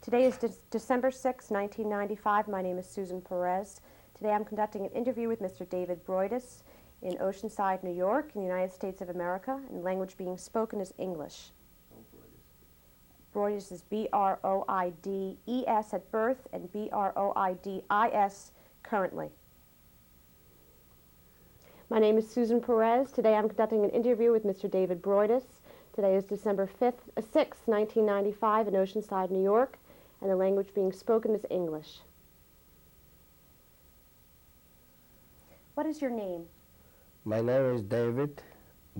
Today is December 6, 1995. My name is Susan Peirez. Today I'm conducting an interview with Mr. David Broidis in Oceanside, New York, in the United States of America, and the language being spoken is English. Broidis is B-R-O-I-D-E-S at birth and B-R-O-I-D-I-S currently. My name is Susan Peirez. Today I'm conducting an interview with Mr. David Broidis. Today is December 6, 1995 in Oceanside, New York, and the language being spoken is English. What is your name? My name is David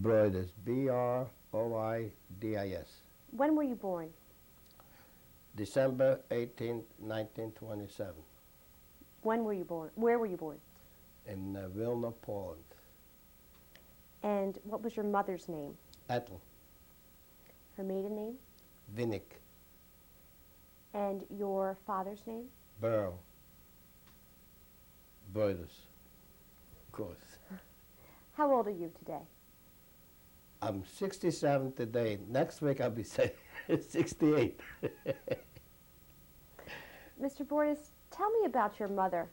Broidis, B-R-O-I-D-I-S. When were you born? December 18, 1927, When were you born? Where were you born? in Vilnius, Poland. And what was your mother's name? Ethel, Her maiden name? Vinik, And your father's name? Burl, Broidis, of course. How old are you today? I'm 67 today. Next week I'll be 68. Mr. Broidis, tell me about your mother.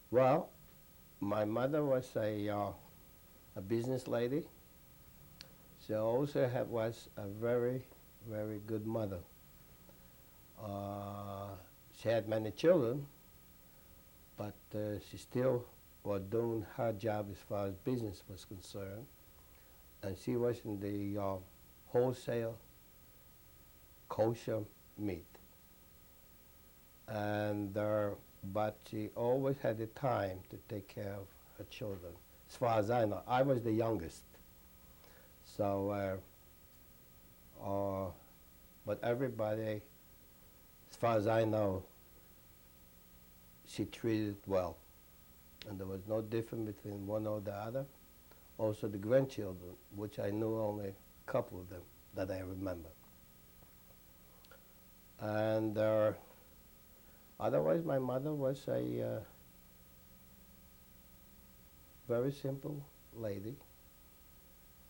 Well, my mother was a business lady. She also was a very, very good mother. She had many children, but she still was doing her job as far as business was concerned. And she was in the wholesale kosher meat. And but she always had the time to take care of her children. As far as I know, I was the youngest. So, but everybody, as far as I know, she treated well. And there was no difference between one or the other. Also the grandchildren, which I knew only a couple of them that I remember. And otherwise, my mother was a very simple lady,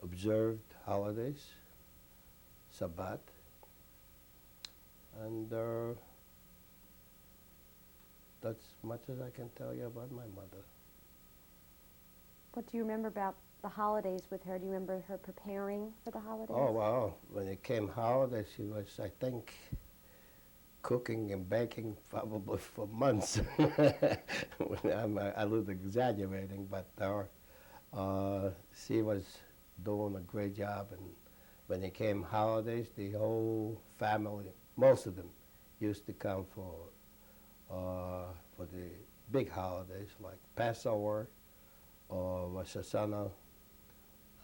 observed holidays, Sabbath, and that's much as I can tell you about my mother. What do you remember about the holidays with her? Do you remember her preparing for the holidays? Oh, well, when it came holidays, she was, I think, cooking and baking probably for months. I was exaggerating, but she was doing a great job. And when it came holidays, the whole family, most of them, used to come for the big holidays like Passover or Rosh Hashanah,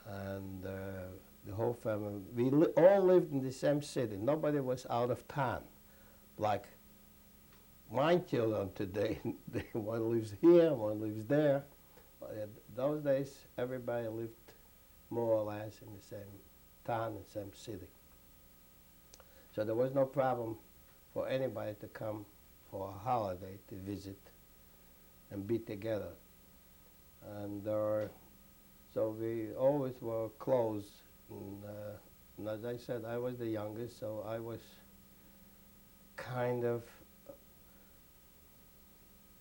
and the whole family. We all lived in the same city. Nobody was out of town. Like my children today, one lives here, one lives there. But those days, everybody lived more or less in the same town and same city. So there was no problem for anybody to come for a holiday to visit and be together. And so we always were close. And as I said, I was the youngest, so I was kind of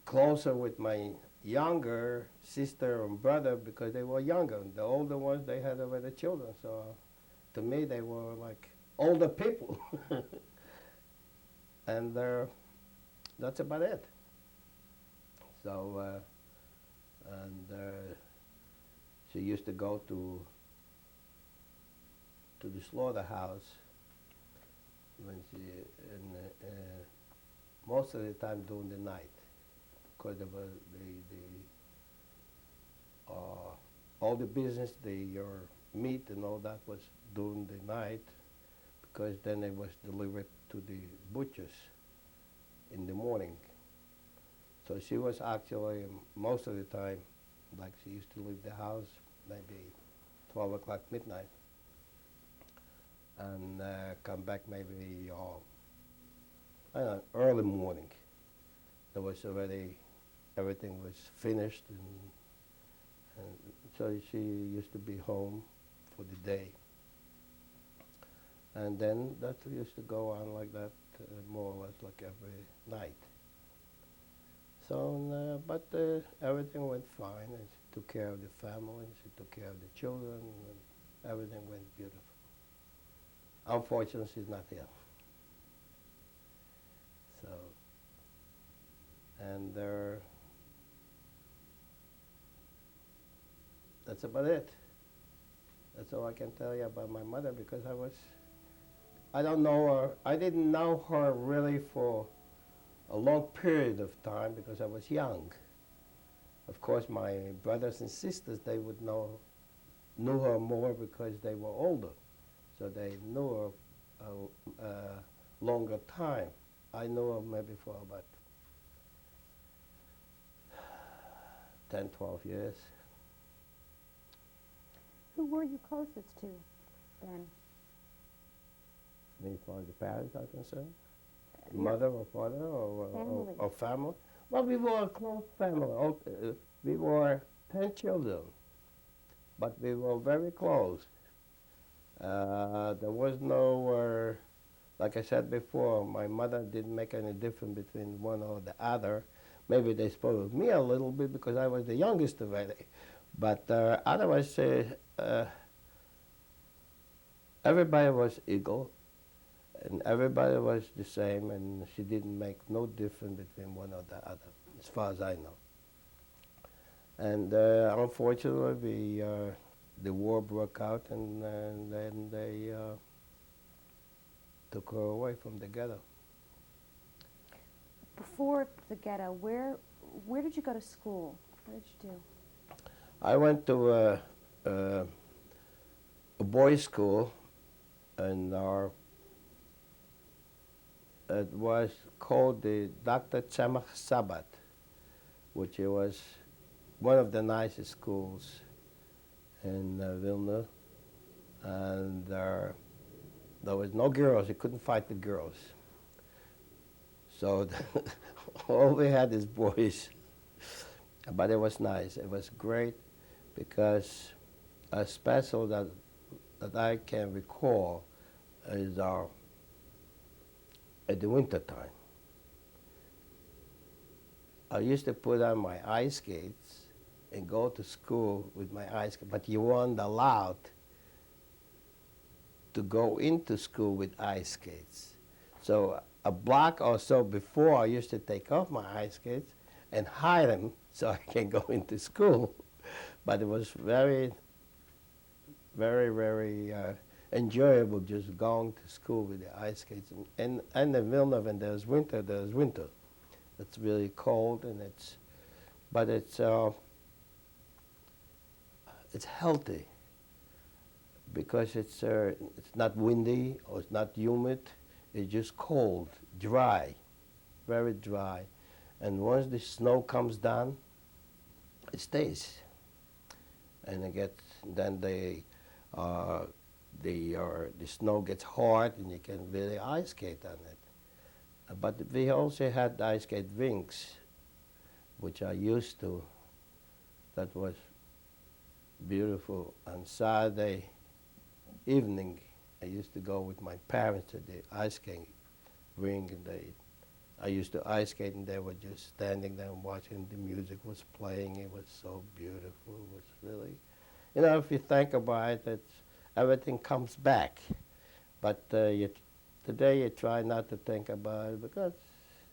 closer with my younger sister and brother because they were younger. The older ones, they had already children, so to me they were like older people. And that's about it. So, she used to go to the slaughterhouse when most of the time during the night, because there was all the business, your meat and all that was during the night, because then it was delivered to the butchers in the morning. So she was actually, most of the time, like she used to leave the house maybe 12 o'clock midnight and come back maybe I don't know, early morning. There was already, everything was finished, and so she used to be home for the day. And then that used to go on like that, more or less like every night. So, but everything went fine, and she took care of the family, she took care of the children, and everything went beautiful. Unfortunately, she's not here. So, and that's about it. That's all I can tell you about my mother, because I don't know her, I didn't know her really for a long period of time because I was young. Of course, my brothers and sisters, they knew her more because they were older. So they knew her a longer time. I knew her maybe for about 10, 12 years. Who were you closest to then? Me, as far as the parents are concerned, Yeah. mother or father Family. or family. Well, we were a close family. We were 10 children, but we were very close. There was no, like I said before, my mother didn't make any difference between one or the other. Maybe they spoiled me a little bit because I was the youngest already. But otherwise, everybody was equal, and everybody was the same, and she didn't make no difference between one or the other, as far as I know. And unfortunately, the war broke out, and then they took her away from the ghetto. Before the ghetto, where did you go to school? What did you do? I went to a boys' school, and it was called the Dr. Tzemach Sabbat, which was one of the nicest schools in Vilnius. And there was no girls. You couldn't fight the girls. So all we had is boys. But it was nice. It was great because a special that I can recall is at the winter time. I used to put on my ice skates and go to school with my ice skates, but you weren't allowed to go into school with ice skates. So a block or so before, I used to take off my ice skates and hide them so I can go into school. But it was very, very, very enjoyable just going to school with the ice skates. And in Vilnius, when there's winter, there's winter. It's really cold, and but it's healthy because it's not windy or it's not humid. It's just cold, dry, very dry. And once the snow comes down, it stays. And then the snow gets hard, and you can really ice skate on it. But we also had ice skate rinks, which I used to. That was beautiful. On Saturday evening, I used to go with my parents to the ice skating rink, and I used to ice skate, and they were just standing there and watching. The music was playing. It was so beautiful. It was really, if you think about it, everything comes back. But today you try not to think about it because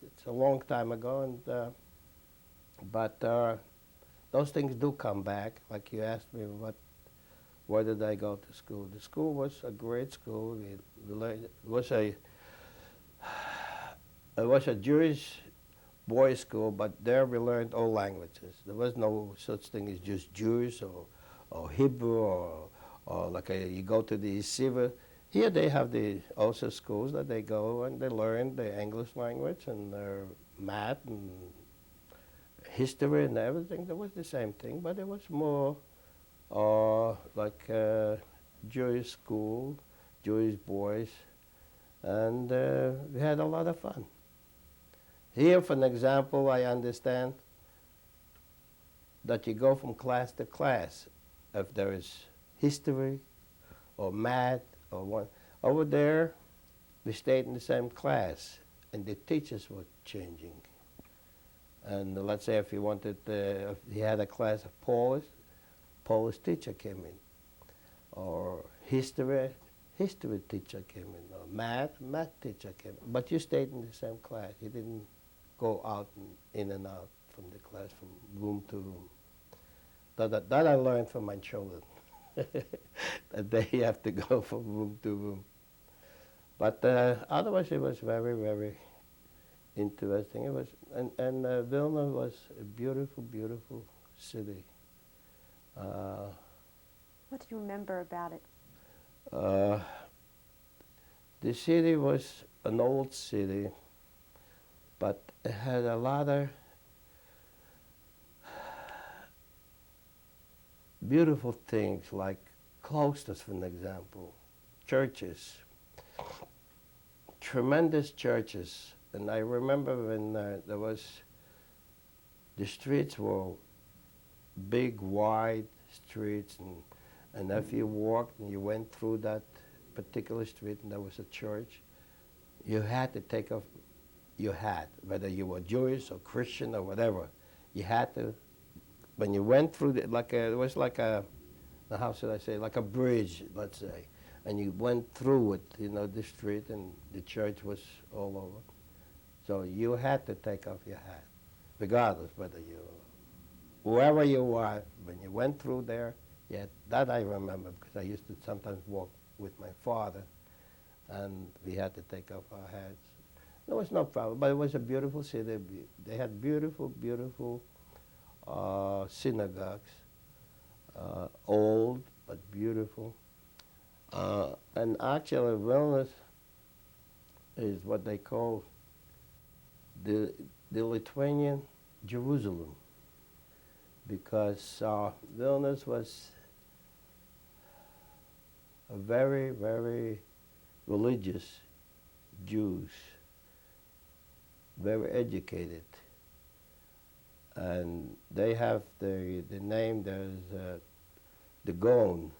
it's a long time ago, and but those things do come back. Like you asked me, where did I go to school? The school was a great school. It was a Jewish boys' school, but there we learned all languages. There was no such thing as just Jewish or Hebrew or like you go to the yeshiva. Here they have also schools that they go and they learn the English language and their math and history and everything. That was the same thing, but it was more like a Jewish school, Jewish boys, and we had a lot of fun. Here, for an example, I understand that you go from class to class. If there is history or math or over there, we stayed in the same class, and the teachers were changing. And let's say if you wanted, if you had a class of Polish teacher came in, or history teacher came in, or math teacher came in. But you stayed in the same class. You didn't go out and in and out from the class, from room to room. That I learned from my children, that they have to go from room to room. But otherwise, it was very, very interesting. It was, and Vilna was a beautiful, beautiful city. What do you remember about it? The city was an old city, but it had a lot of beautiful things, like cloisters, for an example, churches, tremendous churches. And I remember when there was, the streets were big, wide streets, and if you walked and you went through that particular street and there was a church, you had to take off your hat, whether you were Jewish or Christian or whatever. You had to, when you went through it was like a, how should I say, like a bridge, let's say, and you went through it, the street, and the church was all over. So you had to take off your hat, regardless whether whoever you were, when you went through there, that I remember, because I used to sometimes walk with my father, and we had to take off our hats. There was no problem, but it was a beautiful city. They had beautiful, beautiful synagogues, old but beautiful. And actually, Vilnius is what they call the Lithuanian Jerusalem, because Vilnius was a very, very religious Jews, very educated. And they have the name, there's the Gaon,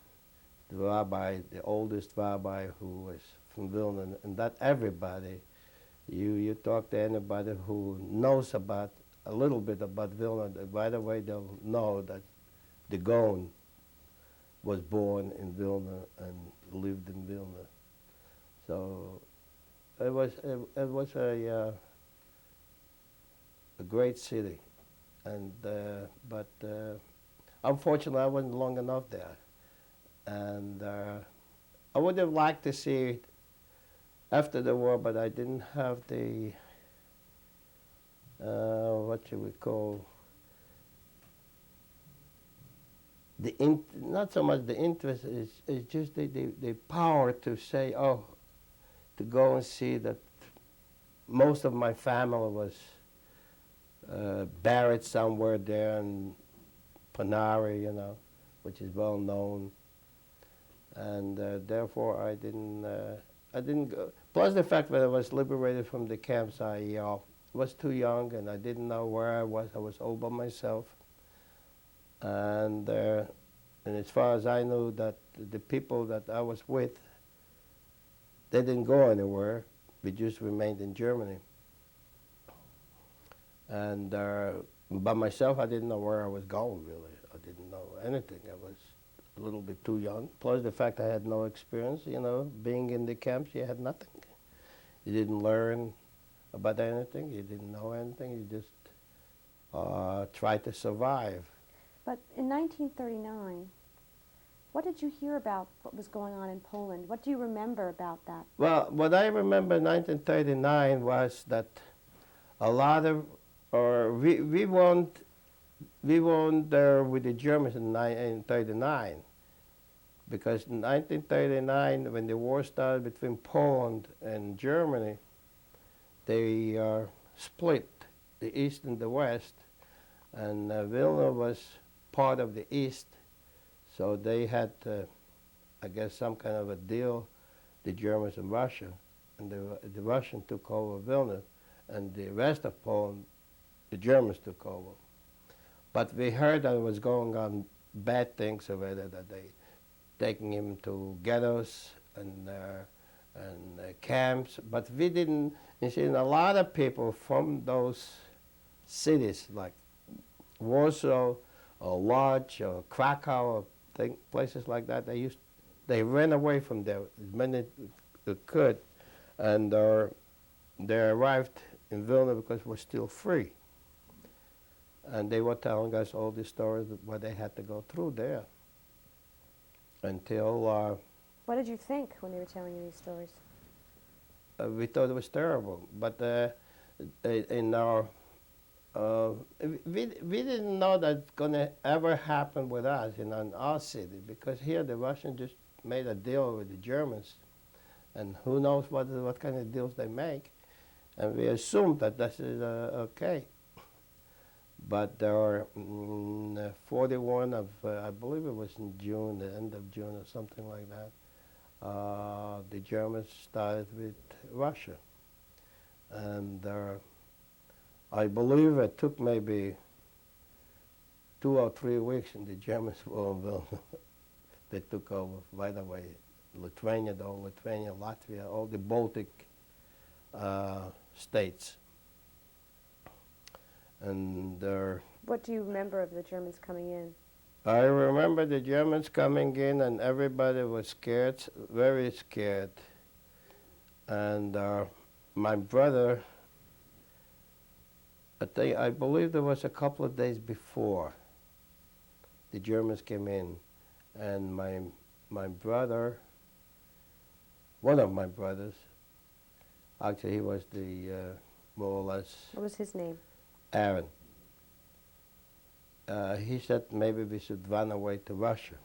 the rabbi, the oldest rabbi who was from Vilna, and that everybody, you talk to anybody who knows about a little bit about Vilna, right away they'll know that the Gaon was born in Vilna and lived in Vilna. So it was a great city, and but unfortunately I wasn't long enough there, and I would have liked to see it after the war, but I didn't have the what should we call, not so much the interest, is just the power to say, to go and see that most of my family was buried somewhere there in Panari, which is well known, and therefore I didn't go. Plus the fact that I was liberated from the camps, I was too young and I didn't know where I was. I was all by myself, and as far as I knew, that the people that I was with, they didn't go anywhere. We just remained in Germany. And by myself, I didn't know where I was going, really. I didn't know anything. I was a little bit too young. Plus the fact I had no experience, being in the camps, you had nothing. You didn't learn about anything. You didn't know anything. You just tried to survive. But in 1939, what did you hear about what was going on in Poland? What do you remember about that? Well, what I remember in 1939 was that a lot of, we weren't there with the Germans in 1939, because in 1939, when the war started between Poland and Germany, they split the East and the West, and Vilna was part of the East, so they had, I guess, some kind of a deal, the Germans and Russia, and the Russians took over Vilna, and the rest of Poland, the Germans took over. But we heard that it was going on bad things over there, that they taking him to ghettos and and camps. But we didn't. You see, a lot of people from those cities like Warsaw or Lodz or Krakow or places like that, they ran away from there as many as could, and they arrived in Vilna because it was still free. And they were telling us all these stories of what they had to go through there until What did you think when they were telling you these stories? we thought it was terrible. But in our we didn't know that's going to ever happen with us in our city, because here the Russians just made a deal with the Germans, and who knows what kind of deals they make, and we assumed that this is okay. But there are 41 of, I believe it was in June, the end of June or something like that, the Germans started with Russia. And I believe it took maybe 2 or 3 weeks and the Germans were in Vilnius. They took over right away. Lithuania, Latvia, all the Baltic states. And What do you remember of the Germans coming in? I remember the Germans coming in and everybody was scared, very scared. And my brother, I believe there was a couple of days before the Germans came in, and my brother, one of my brothers, actually he was the more or less What was his name? Aaron. He said maybe we should run away to Russia,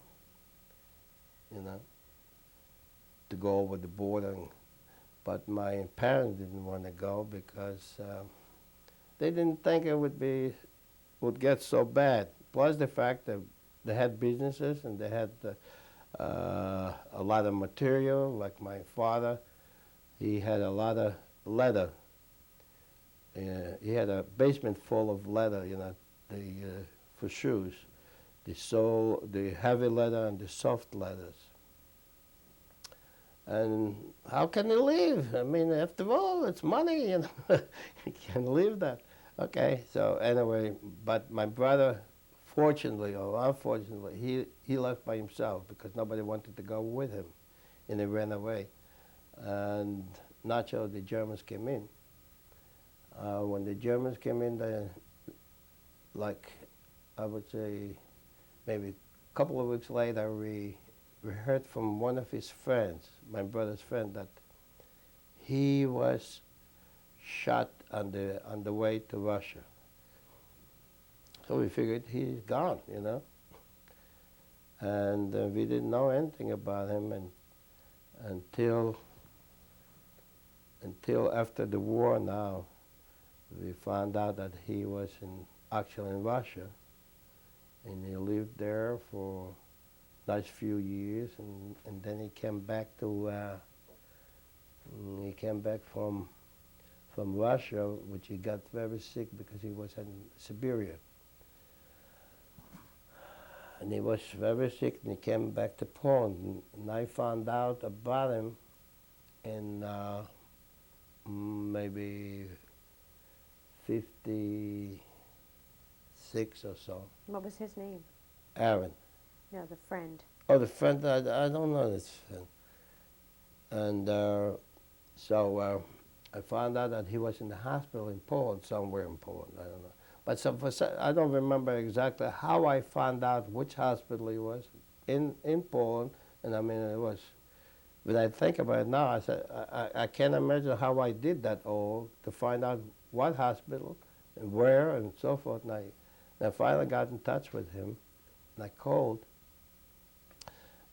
to go over the border. But my parents didn't want to go because they didn't think it would get so bad. Plus the fact that they had businesses and they had a lot of material. Like my father, he had a lot of leather. He had a basement full of leather, for shoes, the heavy leather and the soft leathers. And how can you live? I mean, after all, it's money, you can live that. Okay, so anyway, but my brother, fortunately or unfortunately, he left by himself because nobody wanted to go with him, and he ran away. And naturally, the Germans came in. When the Germans came in, I would say, maybe a couple of weeks later, we heard from one of his friends, my brother's friend, that he was shot on the way to Russia. So we figured he's gone, And we didn't know anything about him until after the war now. We found out that he was actually in Russia, and he lived there for a nice few years, and then he came back from Russia, which he got very sick because he was in Siberia. And he was very sick, and he came back to Poland, and I found out about him in maybe 56 or so. What was his name? Aaron. No, the friend. Oh, the friend, I don't know this friend. And so I found out that he was in the hospital in Poland, somewhere in Poland, I don't know. But I don't remember exactly how I found out which hospital he was in Poland. And I mean, it was, when I think about it now, I said, I can't imagine how I did that all to find out what hospital and where and so forth. And I finally got in touch with him, and I called,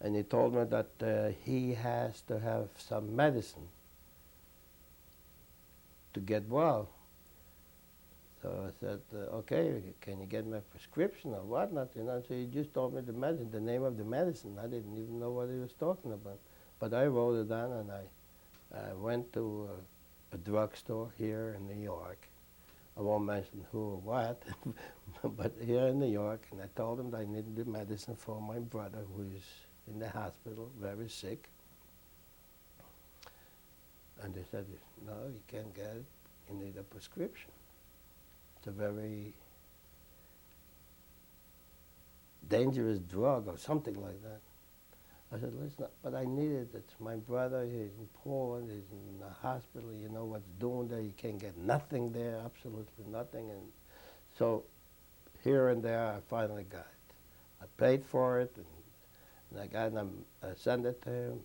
and he told me that he has to have some medicine to get well. So I said, okay, can you get my prescription or whatnot? So he just told me the name of the medicine. I didn't even know what he was talking about. But I wrote it down, and I went to a drugstore here in New York. I won't mention who or what, but here in New York, and I told him that I needed the medicine for my brother who is in the hospital, very sick. And they said, no, you can't get it. You need a prescription. It's a very dangerous drug or something like that. I said, listen, but I need it. It's my brother. He's in Poland. He's in the hospital. You know what's doing there. You can't get nothing there, absolutely nothing. And so here and there, I finally got it. I paid for it, and I got him. I sent it to him,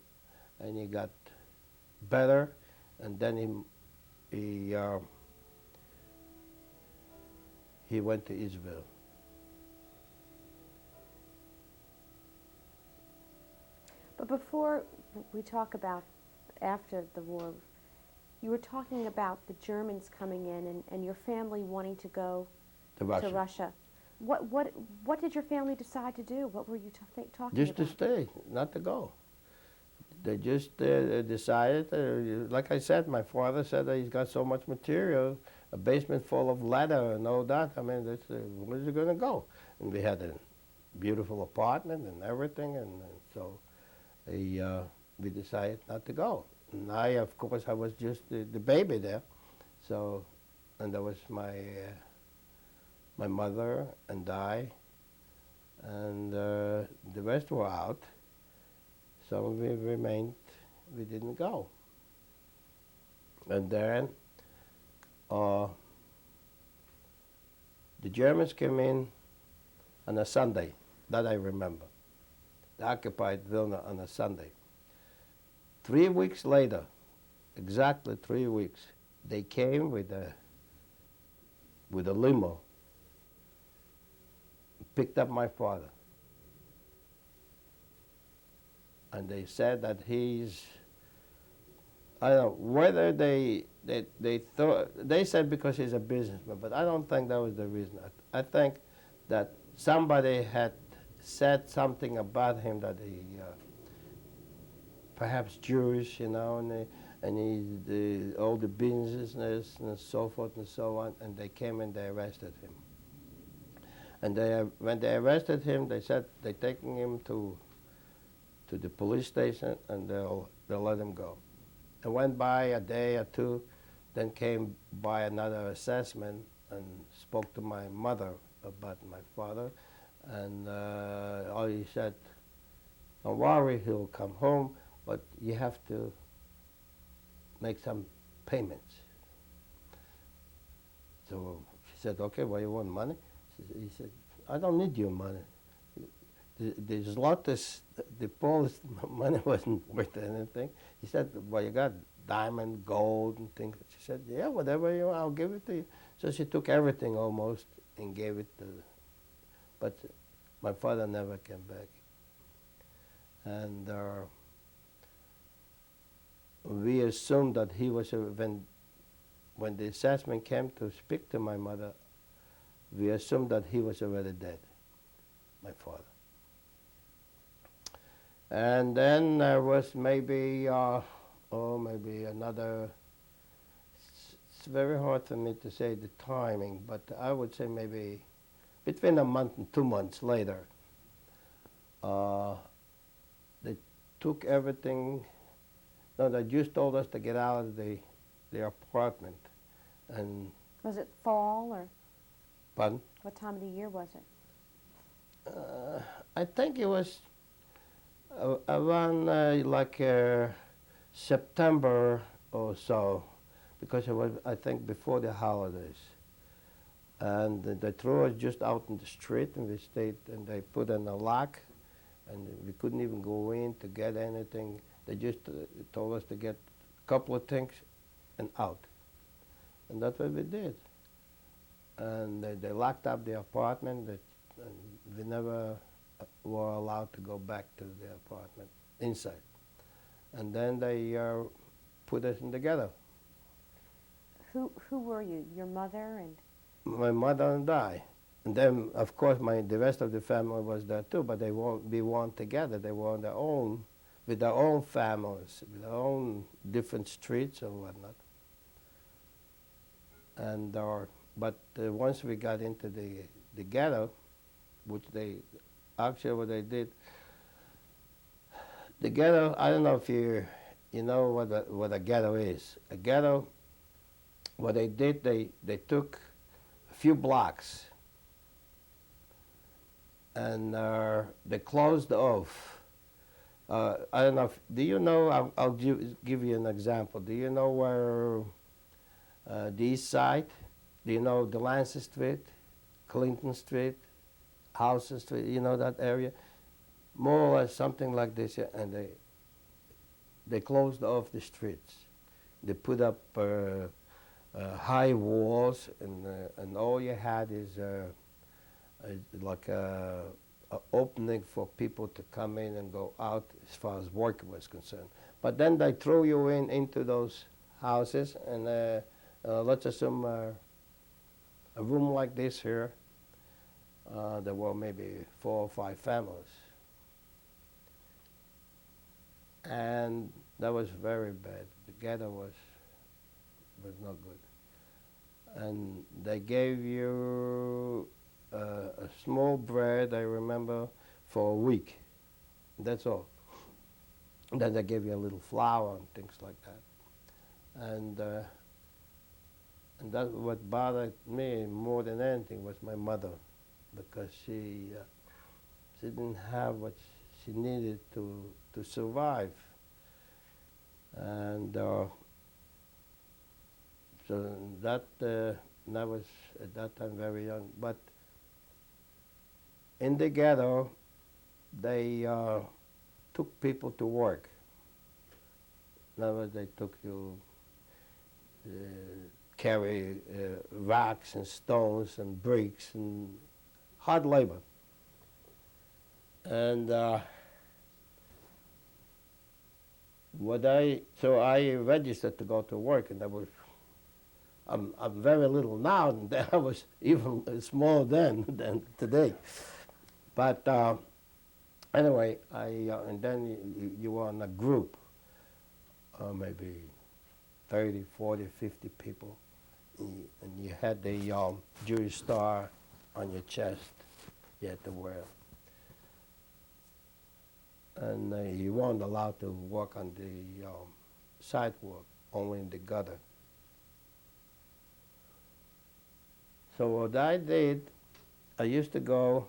and he got better. And then he went to Israel. But before we talk about after the war, you were talking about the Germans coming in and your family wanting to go To Russia. to Russia. What did your family decide to do? What were you talking Just about? to stay, not to go. They just decided, like I said, my father said that he's got so much material, a basement full of leather and all that. I mean, where is he going to go? And we had a beautiful apartment and everything, and so we decided not to go. And of course, I was just the baby there. So, and there was my mother and I, and the rest were out. So we remained, we didn't go. And then the Germans came in on a Sunday, that I remember. They occupied Vilna on a Sunday. 3 weeks later, exactly 3 weeks, they came with a limo, picked up my father. And they said that he's, I don't know, whether they thought, they said because he's a businessman, but I don't think that was the reason. I think that somebody had said something about him that he, perhaps Jewish, you know, and all the business and so forth and so on, and they came and they arrested him. And when they arrested him, they said they're taking him to the police station and they'll let him go. And went by a day or two, then came by another assessment and spoke to my mother about my father, and he said, don't worry, he'll come home, but you have to make some payments. So she said, okay, well, you want money? He said, I don't need your money. The zlotys, the Polish money wasn't worth anything. He said, well, you got diamond, gold, and things. She said, yeah, whatever you want, I'll give it to you. So she took everything almost and gave it to, but my father never came back. And we assumed that he was, when the assessment came to speak to my mother, we assumed that he was already dead, my father. And then there was maybe another, it's very hard for me to say the timing, but I would say maybe between a month and 2 months later, they took everything. No, they just told us to get out of the apartment. And Was it fall or pardon? what time of the year was it? I think it was around September or so, because it was, I think, before the holidays. And they threw us just out in the street, and we stayed, and they put in a lock, and we couldn't even go in to get anything. They just told us to get a couple of things and out. And that's what we did. And they locked up the apartment, and we never were allowed to go back to the apartment inside. And then they put us in together. Who were you? Your mother and? My mother and I. And then, of course, the rest of the family was there too, but they weren't together. They were on their own, with their own families, with their own different streets or whatnot. And but once we got into the ghetto, which what they did, the ghetto, I don't know if you know what a ghetto is. A ghetto, what they did, they took a few blocks and they closed off. I don't know. Do you know? I'll give you an example. Do you know where the East Side? Do you know Delancey Street, Clinton Street, Houston Street? You know that area? More or less something like this. Yeah, and they closed off the streets. They put up high walls, and all you had is like a opening for people to come in and go out as far as work was concerned. But then they threw you into those houses, and let's assume a room like this here, there were maybe 4 or 5 families. And that was very bad. The ghetto was not good. And they gave you a small bread, I remember, for a week. That's all. And then they gave you a little flour and things like that. And that's what bothered me more than anything was my mother, because she didn't have what she needed to survive. And so that I was at that time very young. But in the ghetto, they took people to work. In other words, they took you carry rocks and stones and bricks and hard labor. And so I registered to go to work, and I'm very little now, and I was even smaller than today. But anyway, and then you were in a group, maybe 30, 40, 50 people, and you had the Jewish star on your chest you had to wear. And you weren't allowed to walk on the sidewalk, only in the gutter. So what I did, I used to go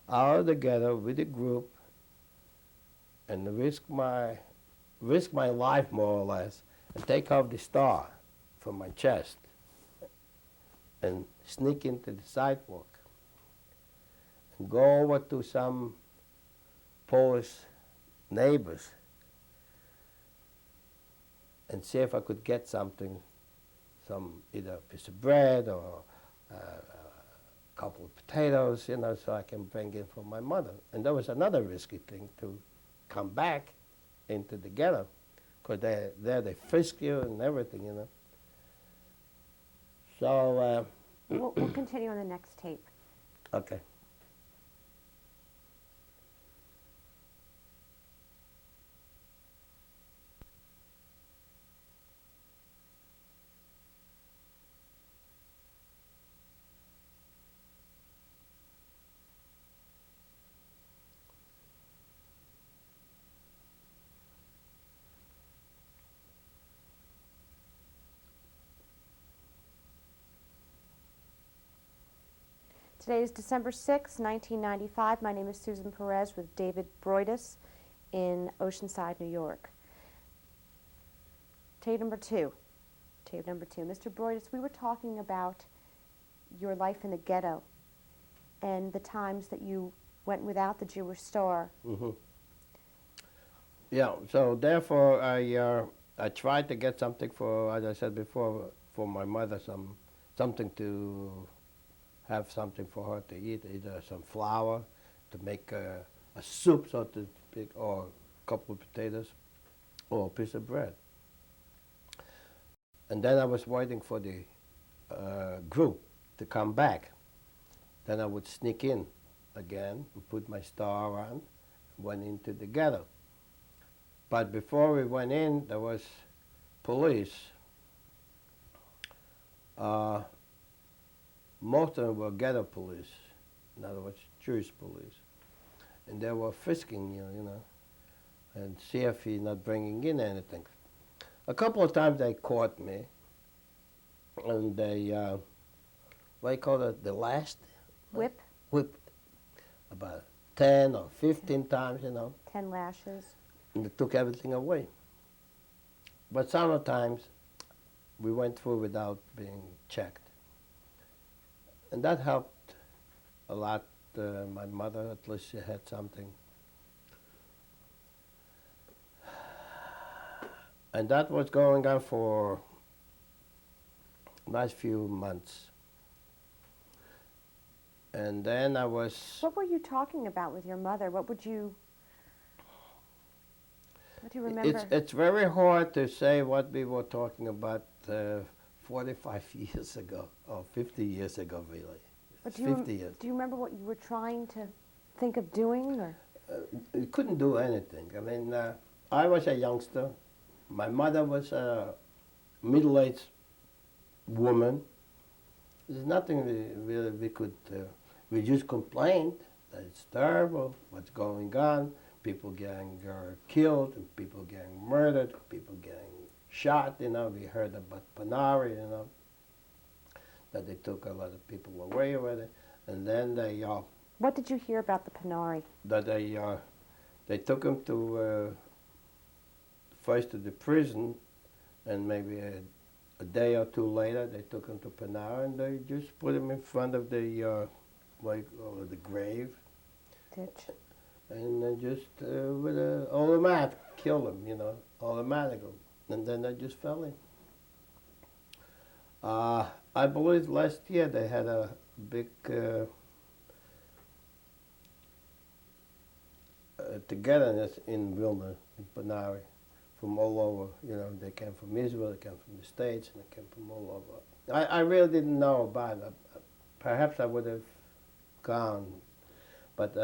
out of the ghetto with a group and risk my life, more or less, and take off the star from my chest and sneak into the sidewalk and go over to some Polish neighbors and see if I could get something, either a piece of bread or a couple of potatoes, so I can bring in for my mother. And that was another risky thing, to come back into the ghetto, because they frisk you and everything, So We'll continue on the next tape. okay. Today is December 6, 1995. My name is Susan Peirez with David Broidis in Oceanside, New York. Tape number two. Mr. Broidis, we were talking about your life in the ghetto and the times that you went without the Jewish star. Mm-hmm. Yeah, so therefore I tried to get something for, as I said before, for my mother, something to have something for her to eat, either some flour to make a soup, so to speak, or a couple of potatoes, or a piece of bread. And then I was waiting for the group to come back. Then I would sneak in again and put my star on, went into the ghetto. But before we went in, there was police. Most of them were ghetto police, in other words, Jewish police. And they were frisking you, and see if he's not bringing in anything. A couple of times they caught me, and they, what do you call it, the last? Whip, Whip about 10 or 15 times, 10 lashes. and they took everything away. But sometimes we went through without being checked. And that helped a lot. My mother, at least she had something. And that was going on for last few months. And then I was... What were you talking about with your mother? What do you remember? It's very hard to say what we were talking about 45 years ago, or 50 years ago, really. But 50 years. Do you remember what you were trying to think of doing? Or? You couldn't do anything. I mean, I was a youngster. My mother was a middle-aged woman. There's nothing we could... we just complained that it's terrible, what's going on. People getting killed, and people getting murdered, people getting shot, We heard about Panari, that they took a lot of people away with it. And then they... What did you hear about the Panari? that they took him to first to the prison, and maybe a day or two later they took him to Panara, and they just put him in front of the the grave, Ditch. and they just with an automatic killed him, automatically, and then they just fell in. I believe last year they had a big togetherness in Vilnius, in Panari, from all over. They came from Israel, they came from the States, and they came from all over. I really didn't know about it. Perhaps I would have gone, but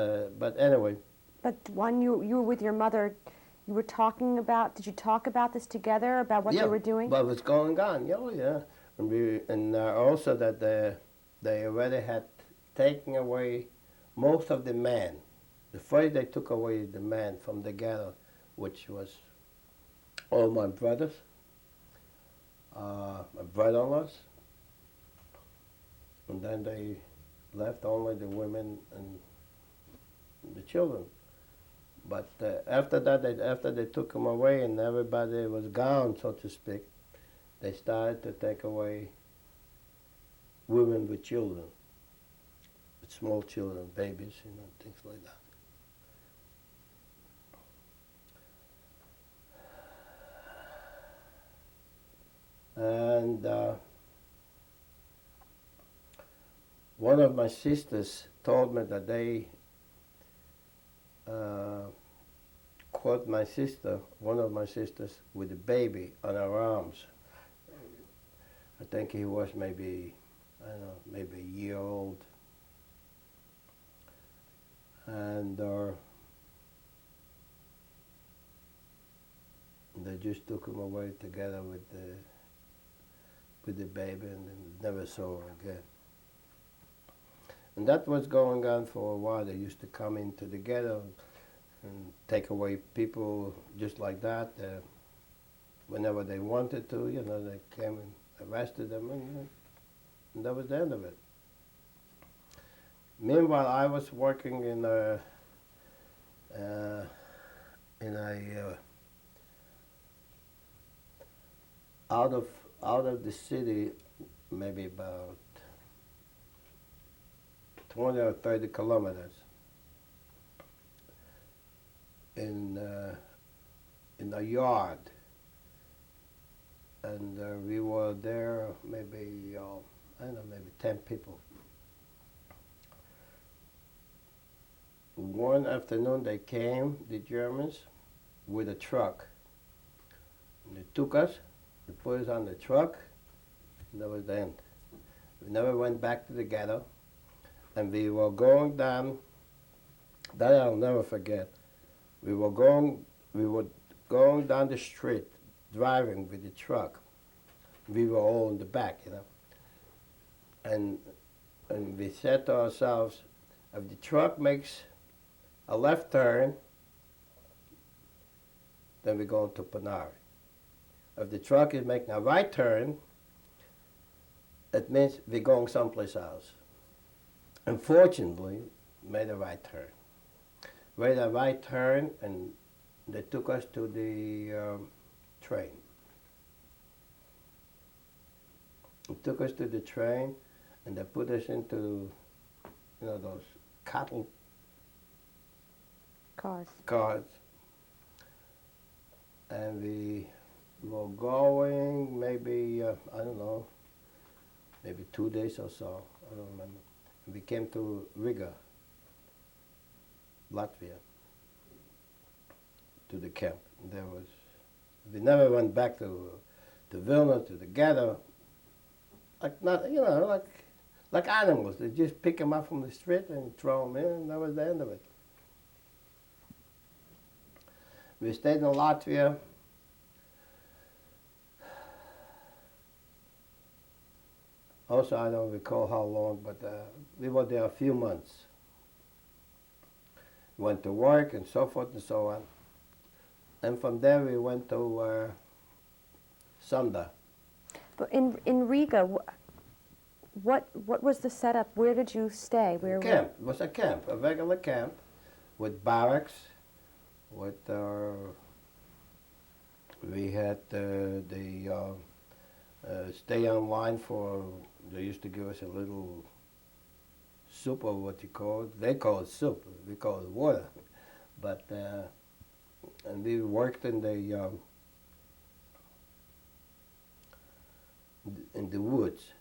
anyway. But when you were with your mother, you were talking about, did you talk about this together, about what they were doing? What was going on, yeah. And also that they already had taken away most of the men. The first they took away the men from the ghetto, which was all my brothers, my brother-in-laws, and then they left only the women and the children. But after that, after they took them away and everybody was gone, so to speak, they started to take away women with children, with small children, babies, things like that. And one of my sisters told me that they caught my sister, one of my sisters, with a baby on her arms. I think he was maybe, I don't know, maybe a year old. And they just took him away together with the baby, and then never saw her again. And that was going on for a while. They used to come into the ghetto and take away people just like that. Whenever they wanted to, they came and arrested them, and that was the end of it. Meanwhile, I was working in a out of the city, maybe about 20 or 30 kilometers, in a yard, and we were there maybe I don't know, maybe 10 people. One afternoon they came, the Germans, with a truck, and they took us, they put us on the truck, and that was the end. We never went back to the ghetto. And we were going down, that I'll never forget. We were going down the street, driving with the truck. We were all in the back, And we said to ourselves, if the truck makes a left turn, then we're going to Panari. If the truck is making a right turn, it means we're going someplace else. Unfortunately, made a right turn. Made a right turn, and they took us to the train. They took us to the train, and they put us into, those cattle cars. And we were going maybe, I don't know, maybe 2 days or so, I don't remember. And we came to Riga, Latvia, to the camp. We never went back to Vilnius, to the ghetto, like animals. They just pick them up from the street and throw them in, and that was the end of it. We stayed in Latvia. Also, I don't recall how long, but we were there a few months. Went to work and so forth and so on. And from there we went to Sunda. But in Riga, what was the setup? Where did you stay? Camp. It was a camp, a regular camp, with barracks. We had stay online for. They used to give us a little soup, or what you call it. They call it soup. We call it water. But and we worked in the woods,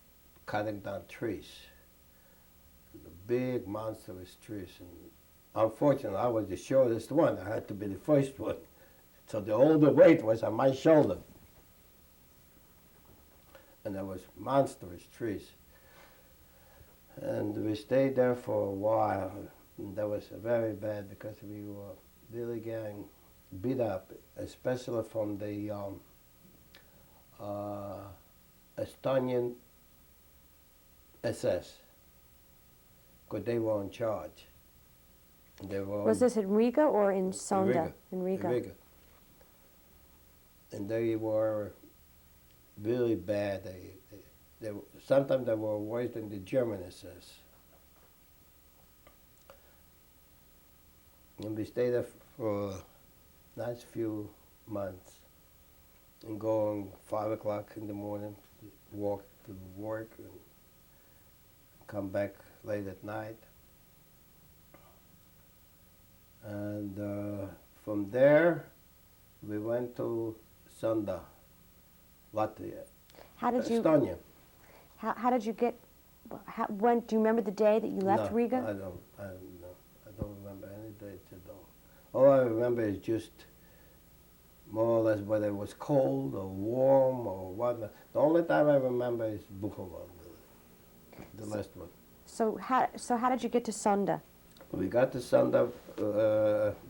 cutting down trees, the big monstrous trees. And unfortunately, I was the shortest one. I had to be the first one, so the older weight was on my shoulder. And there was monstrous trees. And we stayed there for a while. And that was very bad because we were really getting beat up, especially from the Estonian SS, because they were in charge. Was this in Riga or in Sunda? In Riga. And they were really bad. Sometimes they were worse than the German SS. And we stayed there for a nice few months. And going 5 o'clock in the morning, walk to work, and come back late at night. And from there, we went to Sunda, Latvia. Estonia. How did you get? When do you remember the day that you left Riga? I don't remember any dates at all. All I remember is just more or less whether it was cold or warm or what. The only time I remember is Bukovan, the last one. So how did you get to Sunda? We got to Sunda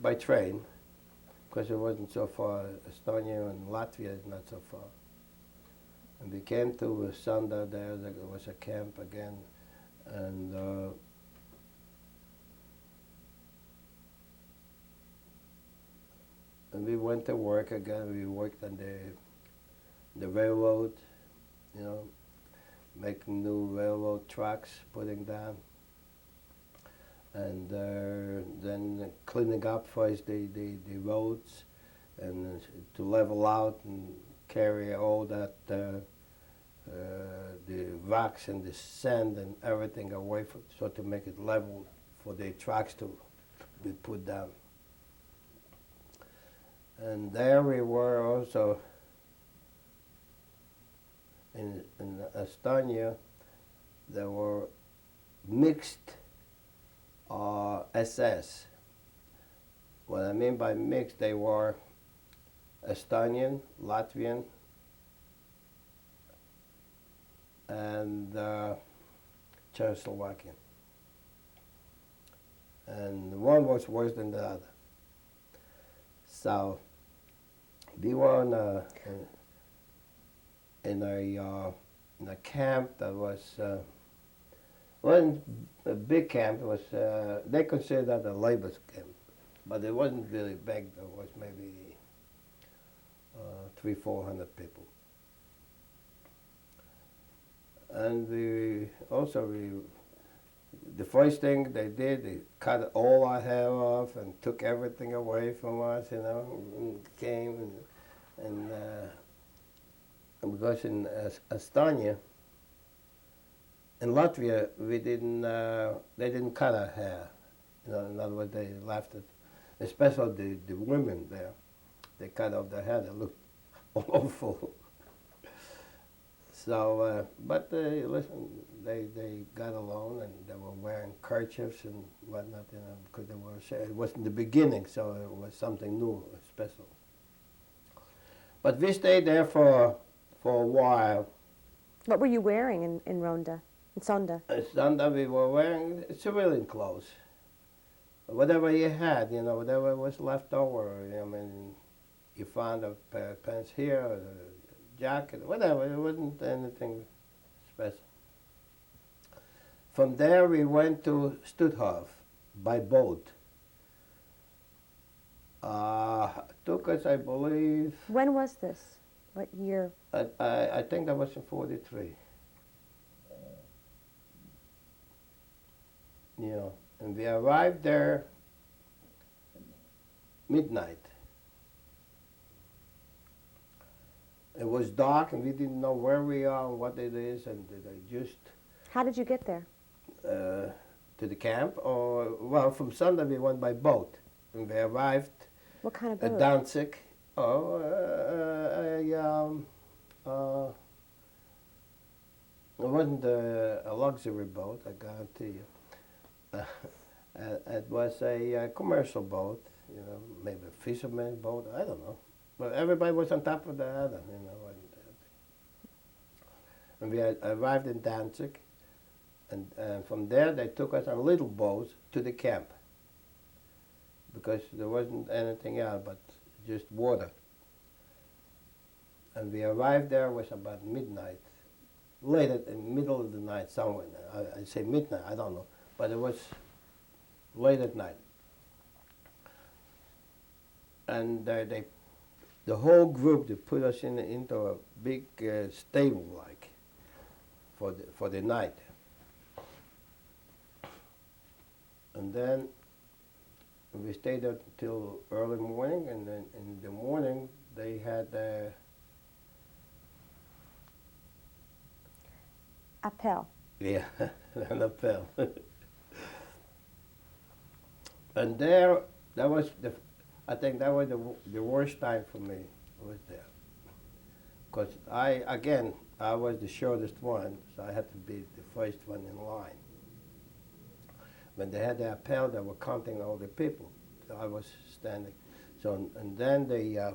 by train, because it wasn't so far. Estonia and Latvia is not so far. And we came to Sunda. There was a camp again, and we went to work again. We worked on the railroad, making new railroad tracks, putting down, and then cleaning up first the roads, and to level out and carry all that the rocks and the sand and everything away, so to make it level for the tracks to be put down. And there we were also in Estonia. There were mixed SS. What I mean by mixed, they were Estonian, Latvian, and Czechoslovakian. And one was worse than the other. So we were in a camp that wasn't a big camp. It was they considered that a labor camp, but it wasn't really big. There was maybe 400 people. And the first thing they did, they cut all our hair off and took everything away from us, and came and because in Estonia, in Latvia, they didn't cut our hair. In other words, they left it, especially the women there. They cut off their hair, they looked awful. So, but listen, they got along, and they were wearing kerchiefs and whatnot, because it wasn't the beginning, so it was something new, special. But we stayed there for a while. What were you wearing in Ronda, in Sonda? In Sonda, we were wearing civilian clothes. Whatever you had, whatever was left over. You found a pair of pants here, or a jacket, whatever. It wasn't anything special. From there, we went to Stutthof by boat. Took us, I believe. When was this? What year? I think that was in '43. And we arrived there midnight. It was dark, and we didn't know where we are and what it is, and they just How did you get there? to the camp, or from Sunday we went by boat, and we arrived What kind of at boat? Danzig. It wasn't a luxury boat, I guarantee you. It was a commercial boat, maybe a fisherman's boat, I don't know. But everybody was on top of the other, And we arrived in Danzig, and from there they took us on little boats to the camp, because there wasn't anything else but just water. And we arrived there, was about midnight, late in the middle of the night somewhere. I say midnight, I don't know, but it was late at night. And the whole group, they put us into a big stable, like, for the night. And then we stayed there till early morning, and then in the morning they had Appel. an appel. And there, I think that was the worst time for me, was there. Because I was the shortest one, so I had to be the first one in line. When they had the appel, they were counting all the people. So I was standing. So, and then I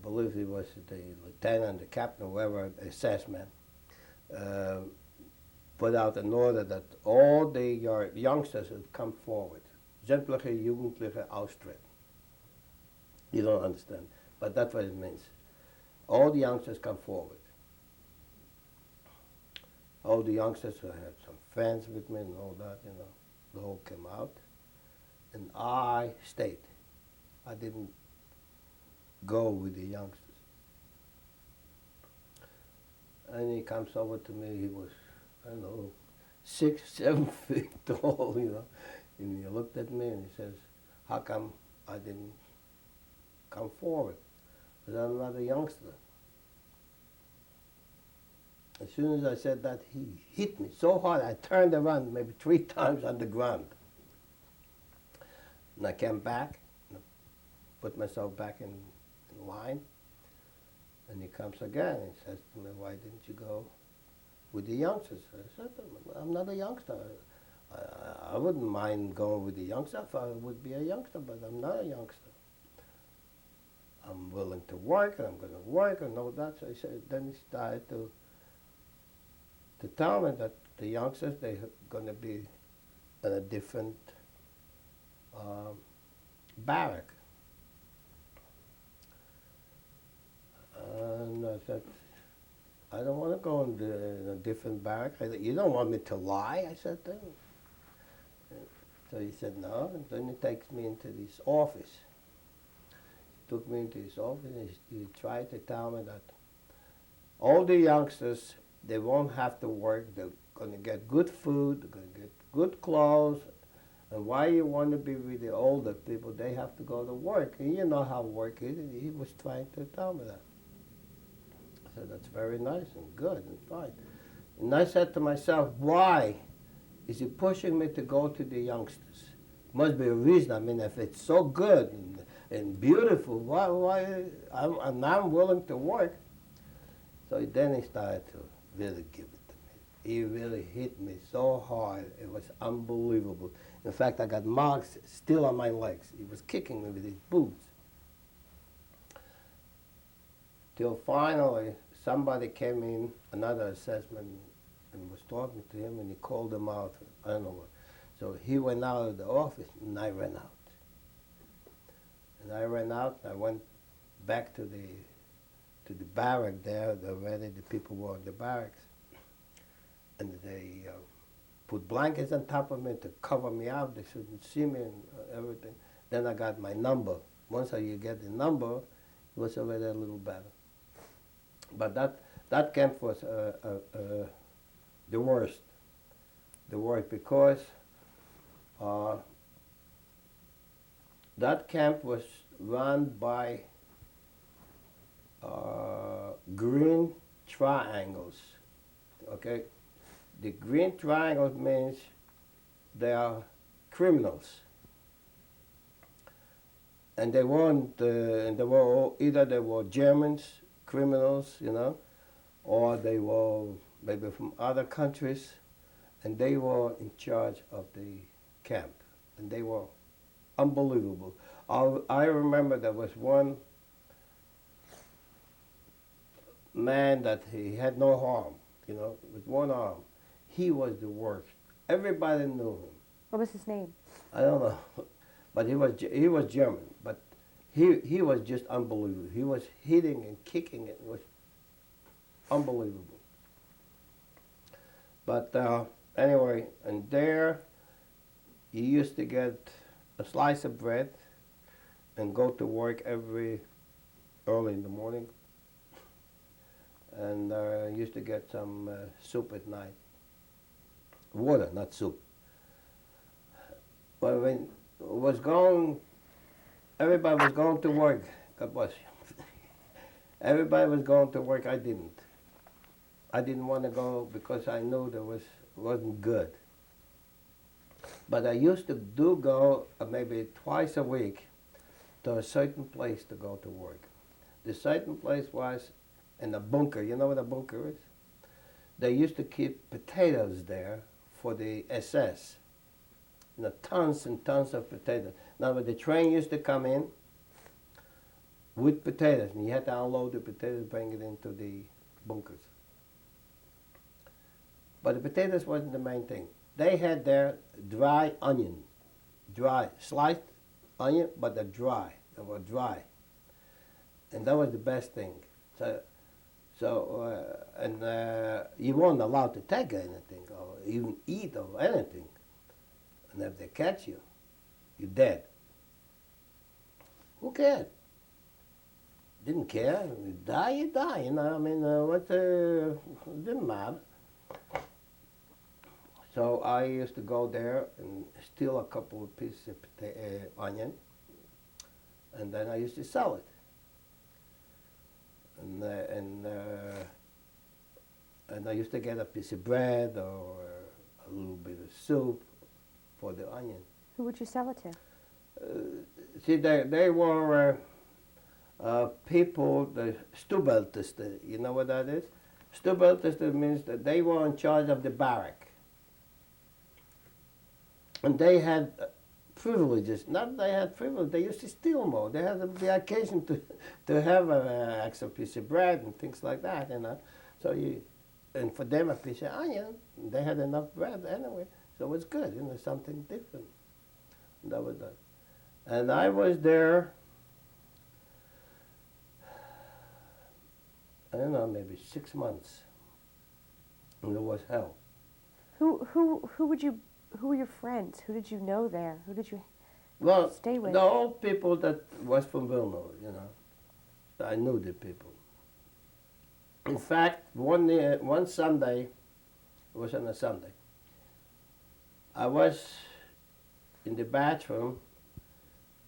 believe it was the lieutenant, the captain, whoever, the assessment, put out an order that all the youngsters would come forward. Sämtliche Jugendliche austreten. You don't understand, but that's what it means. All the youngsters come forward. All the youngsters, I had some friends with me and all that, they all came out. And I stayed. I didn't go with the youngsters. And he comes over to me, he was, I don't know, 6, 7 feet tall, And he looked at me and he says, how come I didn't come forward? Because I'm not a youngster. As soon as I said that, he hit me so hard, I turned around maybe 3 times on the ground. And I came back, and I put myself back in line. And he comes again and says to me, why didn't you go with the youngsters? I said, I'm not a youngster. I wouldn't mind going with the youngster if I would be a youngster, but I'm not a youngster. I'm willing to work, and I'm going to work, and all that. So he said, then he started to tell me that the youngsters, they're going to be in a different barrack. And I said, I don't want to go in a different barrack. You don't want me to lie? I said to him. So he said, no. And then he takes me into this office. He took me into his office and he tried to tell me that all the youngsters, they won't have to work. They're going to get good food. They're going to get good clothes. And why you want to be with the older people? They have to go to work. And you know how work is. And he was trying to tell me that. I said, that's very nice and good and fine. And I said to myself, why is he pushing me to go to the youngsters? Must be a reason. I mean, if it's so good and beautiful, why I'm willing to work. So then he started to really give it to me. He really hit me so hard. It was unbelievable. In fact, I got marks still on my legs. He was kicking me with his boots. Till finally, somebody came in, another assessment, and was talking to him, and he called him out. I don't know what. So he went out of the office, and I ran out. And I ran out, and I went back to the barrack there. Already the people were in the barracks. And they put blankets on top of me to cover me up. They shouldn't see me and everything. Then I got my number. Once you get the number, it was already a little better. But that camp was the worst. The worst because that camp was run by green triangles. Okay, the green triangles means they are criminals, and they weren't. And they were all, either they were Germans, criminals, you know, or they were maybe from other countries, and they were in charge of the camp, and they were unbelievable. I remember there was one man that he had no arm, you know, with one arm. He was the worst. Everybody knew him. What was his name? I don't know, but he was German, but he was just unbelievable. He was hitting and kicking. It was unbelievable. But anyway, and there you used to get a slice of bread and go to work early in the morning, and used to get some soup at night. Water, not soup. But when everybody was going to work. God bless you. Everybody was going to work. I didn't. I didn't want to go because I knew wasn't good. But I used to go maybe twice a week to a certain place to go to work. The certain place was in a bunker. You know what a bunker is? They used to keep potatoes there for the SS. You know, tons and tons of potatoes. Now, the train used to come in with potatoes, and you had to unload the potatoes, bring it into the bunkers. But the potatoes wasn't the main thing. They had their dry onion, dry, sliced onion, but they're dry. They were dry. And that was the best thing. And you weren't allowed to take anything or even eat or anything. And if they catch you, you're dead. Who cared? Didn't care. You die, you die. You know, I mean, it didn't matter. So I used to go there and steal a couple of pieces of onion, and then I used to sell it. And I used to get a piece of bread or a little bit of soup for the onion. Who would you sell it to? See, they were people, the Stubeltester. You know what that is? Stubeltester means that they were in charge of the barrack. And they had privileges. Not they had privileges, they used to steal more. They had the occasion to have an extra piece of bread and things like that, you know. And for them a piece of onion, they had enough bread anyway. So it was good, you know, something different. And that was that. And I was there I don't know, maybe 6 months. And it was hell. Who were your friends? Who did you know there? Who did you Well, stay with? the old people that was from Vilnius, I knew the people. In fact, one Sunday, it was on a Sunday, I was in the bathroom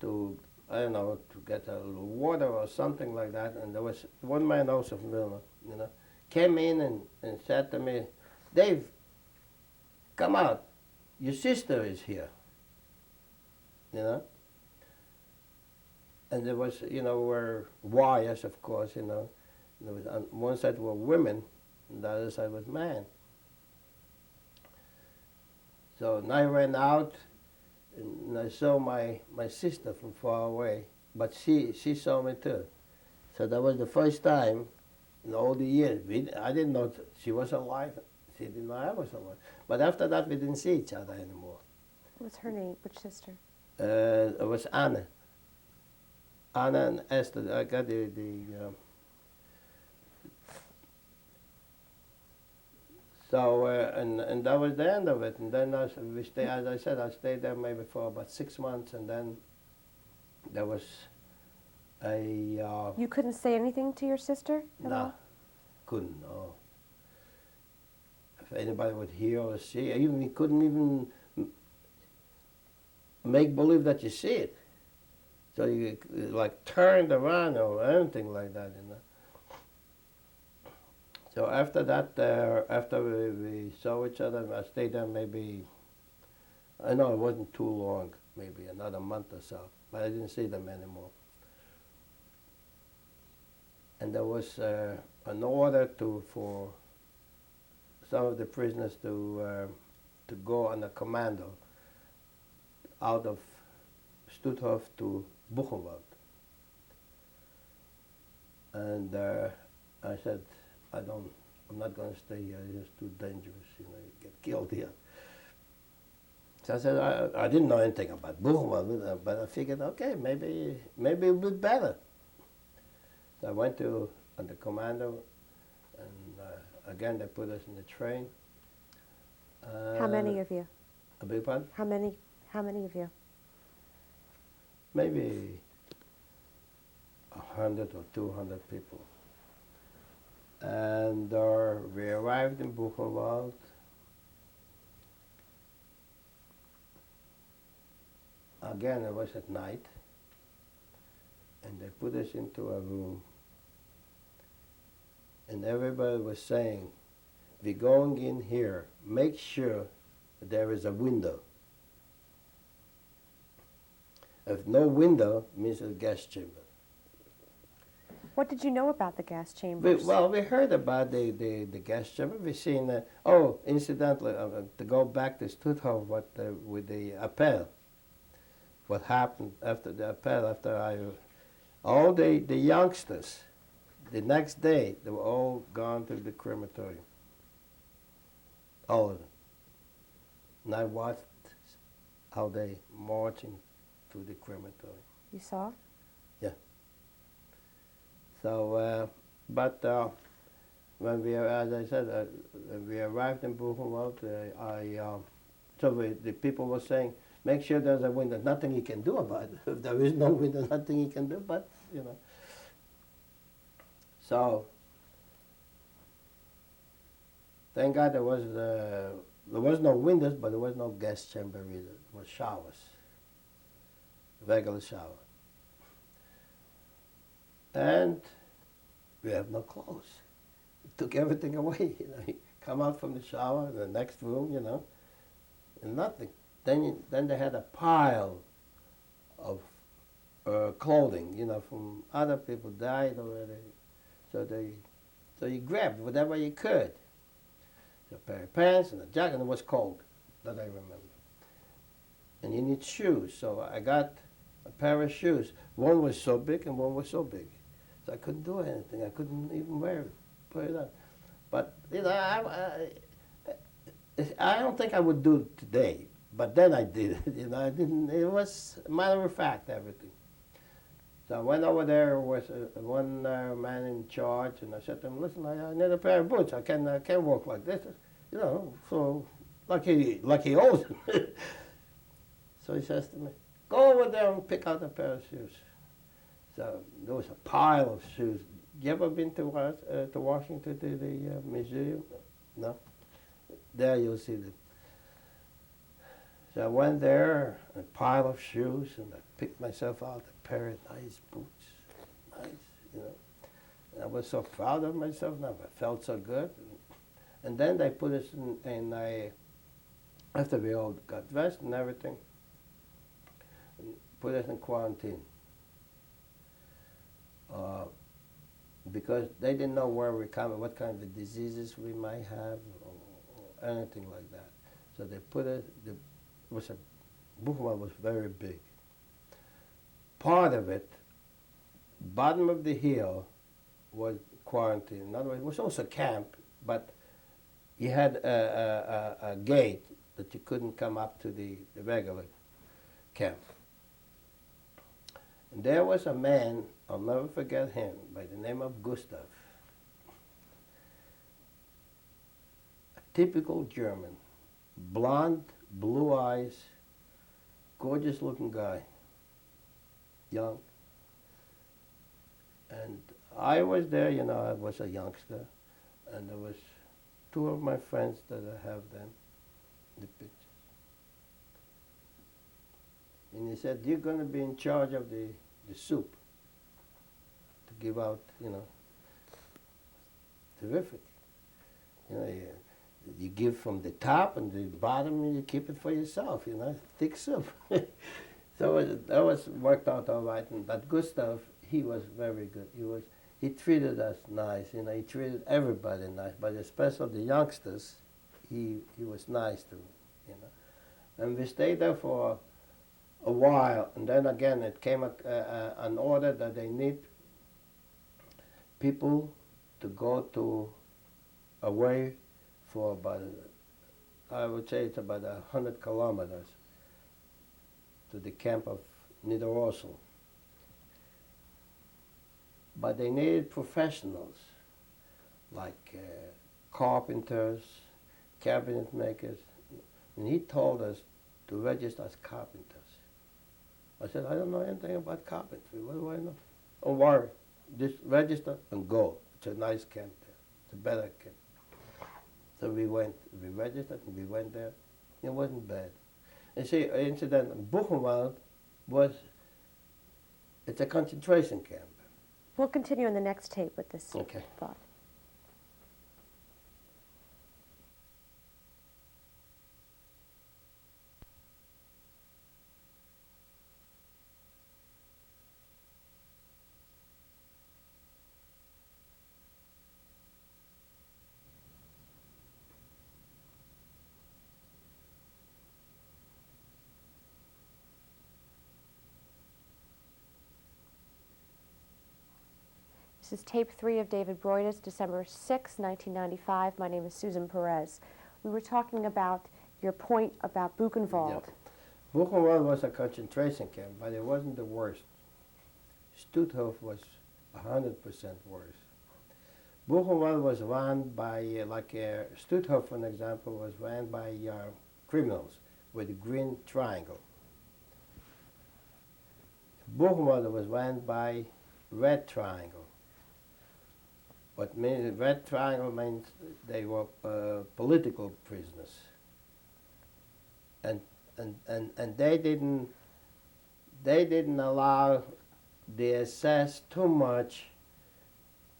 to, I don't know, to get a little water or something like that, and there was one man also from Vilnius, came in and said to me, "Dave, come out, your sister is here," And there was, were wires, of course, There was on one side were women, and the other side was men. So and I ran out, and I saw my sister from far away, but she saw me too. So that was the first time in all the years. I didn't know she was alive. She didn't know I was alive. But after that, we didn't see each other anymore. What's her name? Which sister? It was Anna. Anna and Esther. I got So, and that was the end of it. And then as I said, I stayed there maybe for about 6 months, and then there was a... You couldn't say anything to your sister at Nah, all? couldn't, no. If anybody would hear or see, even you couldn't even make believe that you see it. So you like turned around or anything like that, So after that, after we saw each other, I stayed there maybe, I know it wasn't too long, maybe another month or so, but I didn't see them anymore. And there was an order for some of the prisoners to go on a commando out of Stutthof to Buchenwald. And I said, I'm not going to stay here. It's too dangerous. You get killed here. So I said, I didn't know anything about Buchenwald, but I figured, okay, maybe it'll be better. So I went on the commando, and again they put us in the train. How many of you? I beg your pardon? How many of you? Maybe 100 or 200 people. And we arrived in Buchenwald. Again, it was at night. And they put us into a room. And everybody was saying, "We're going in here. Make sure there is a window. If no window, means a gas chamber." What did you know about the gas chambers? We heard about the gas chamber. We've seen, incidentally, to go back to Stutthof with the appel. What happened after the appel, all the youngsters, the next day, they were all gone to the crematorium. All of them. And I watched how they marching to the crematorium. You saw? Yeah. So, when as I said, when we arrived in Buchenwald, the people were saying, "Make sure there's a window. Nothing you can do about it. If there is no window, nothing you can do." But So, thank God there was no windows, but there was no gas chamber either. It was showers, regular shower. And we have no clothes. It took everything away. You come out from the shower, the next room, and nothing. Then they had a pile of clothing, from other people died already. So you grabbed whatever you could. A pair of pants and a jacket, and it was cold, that I remember. And you need shoes, so I got a pair of shoes. One was so big and one was so big. So I couldn't do anything. I couldn't even wear it, put it on. But, I don't think I would do it today. But then I did it, I didn't, it was a matter of fact, everything. So I went over there with one man in charge, and I said to him, "Listen, I need a pair of boots. I can't walk like this, you know." So like he owes it. So he says to me, "Go over there and pick out a pair of shoes." So there was a pile of shoes. You ever been to Washington to the museum? No. There you'll see them. So I went there, a pile of shoes, and I picked myself out a pair of nice boots. Nice, you know. And I was so proud of myself now. I felt so good. And then they put us after we all got dressed and everything, and put us in quarantine. Because they didn't know where we come, what kind of diseases we might have, or anything like that. So they put us, Buchenwald was very big. Part of it, bottom of the hill, was quarantine. In other words, it was also camp, but you had a gate that you couldn't come up to the regular camp. And there was a man, I'll never forget him, by the name of Gustav. A typical German, blonde, blue eyes, gorgeous looking guy, young. And I was there, you know, I was a youngster, and there was two of my friends that I have then, the pictures. And he said, "You're going to be in charge of the soup to give out, you know." Terrific. You know, you give from the top, and the bottom you keep it for yourself, you know, thick soup. So that was worked out all right. And that Gustav, he was very good. He treated us nice, you know, he treated everybody nice, but especially the youngsters, he was nice to, you know. And we stayed there for a while, and then again it came an order that they need people to go to away for about, I would say it's about 100 kilometers to the camp of Niederosel. But they needed professionals like carpenters, cabinet makers, and he told us to register as carpenters. I said, "I don't know anything about carpentry. What do I know?" "Don't worry. Just register and go. It's a nice camp there. It's a better camp." So we registered, and we went there. It wasn't bad. And see, incidentally, Buchenwald it's a concentration camp. We'll continue in the next tape with this Okay. thought. This is tape 3 of David Broidis, December 6, 1995. My name is Susan Peirez. We were talking about your point about Buchenwald. Yeah. Buchenwald was a concentration camp, but it wasn't the worst. Stutthof was 100% worse. Buchenwald was run by, Stutthof, for example, was run by criminals with a green triangle. Buchenwald was run by red triangle. What means red triangle means they were political prisoners, and they didn't allow the SS too much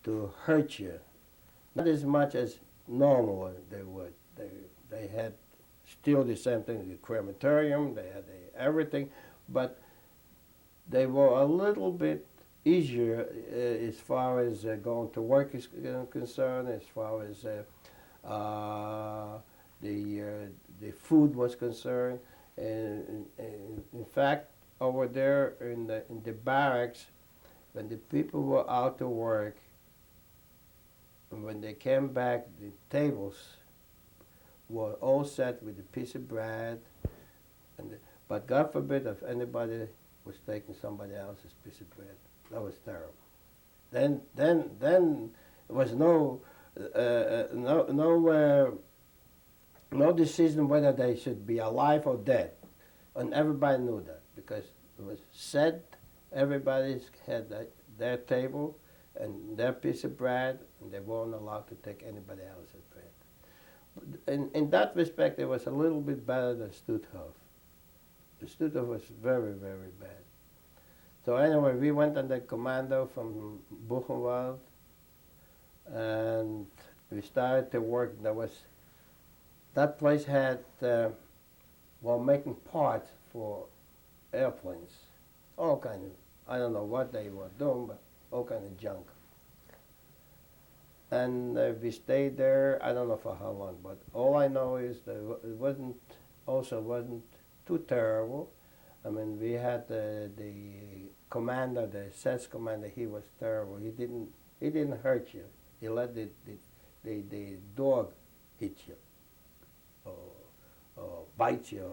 to hurt you, not as much as normal they would. They had still the same thing, the crematorium, they had everything, but they were a little bit easier as far as going to work is concerned, as far as the food was concerned. And in fact, over there in the barracks, when the people were out to work, and when they came back, the tables were all set with a piece of bread. But God forbid if anybody was taking somebody else's piece of bread. That was terrible. Then there was no decision whether they should be alive or dead, and everybody knew that because it was said. Everybody had their table and their piece of bread, and they weren't allowed to take anybody else's bread. In that respect, it was a little bit better than Stutthof. The Stutthof was very, very bad. So anyway, we went on the commando from Buchenwald, and we started to work. That place had, making parts for airplanes, all kind of, I don't know what they were doing, but all kind of junk. And we stayed there, I don't know for how long, but all I know is that it wasn't too terrible. I mean, we had the commander, the SS commander, he was terrible. He didn't hurt you. He let the dog hit you or bite you.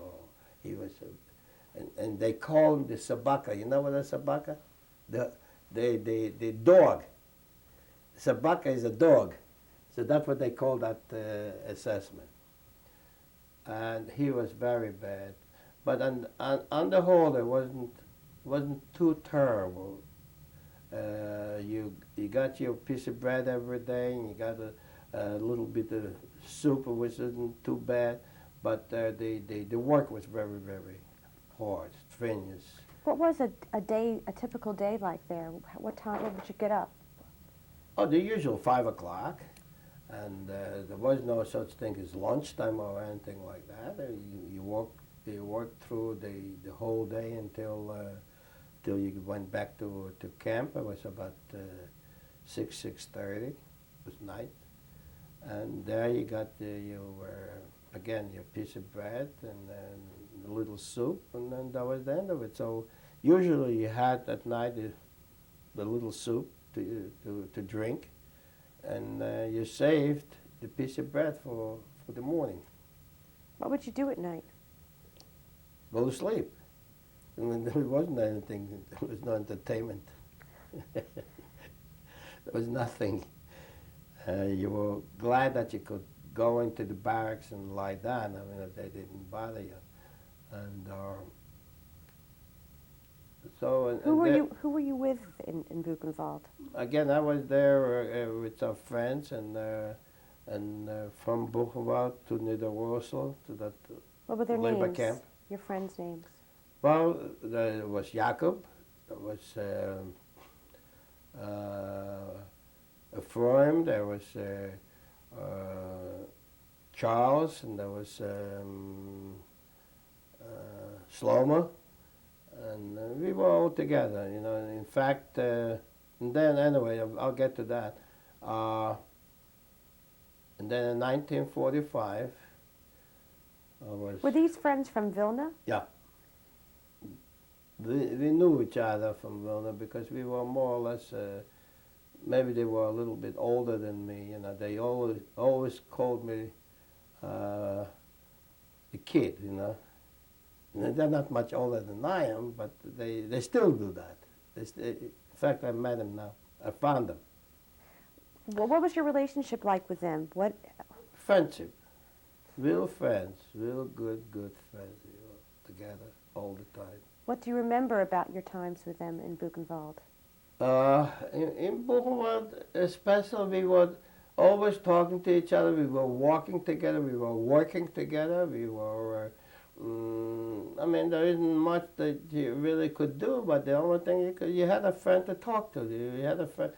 He was, and they call him the sabaka. You know what a sabaka? The dog. Sabaka is a dog, so that's what they call that assessment. And he was very bad, but on the whole, it wasn't too terrible. You got your piece of bread every day, and you got a little bit of soup, which isn't too bad, but the work was very, very hard, strenuous. What was a typical day like there? What time would you get up? Oh, the usual 5 o'clock, and there was no such thing as lunchtime or anything like that. You worked through the whole day until you went back to camp. It was about 6:30. It was night, and there you got your piece of bread and a little soup, and then that was the end of it. So usually you had at night the little soup to drink, and you saved the piece of bread for the morning. What would you do at night? Go to sleep. I mean, there wasn't anything. There was no entertainment. There was nothing. You were glad that you could go into the barracks and lie down. I mean, if they didn't bother you. And Who were you with in Buchenwald? again, I was there with some friends, and from Buchenwald to Niederwursel to that What were their labor names? camp. Your friends' names? Well, there was Jacob, there was Ephraim, there was Charles, and there was Shlomo, and we were all together, you know. In fact, and then anyway, I'll get to that. And then in 1945, Were these friends from Vilna? yeah. We knew each other from Vilna because we were more or less, maybe they were a little bit older than me, you know. They always called me the kid, you know. And they're not much older than I am, but they still do that. In fact, I met them now. I found them. Well, what was your relationship like with them? Friendship. Real friends. Real good friends. We were together all the time. What do you remember about your times with them in Buchenwald? In Buchenwald, especially, we were always talking to each other. We were walking together. We were working together. We were, I mean, there isn't much that you really could do, but the only thing you had a friend to talk to. You had a friend.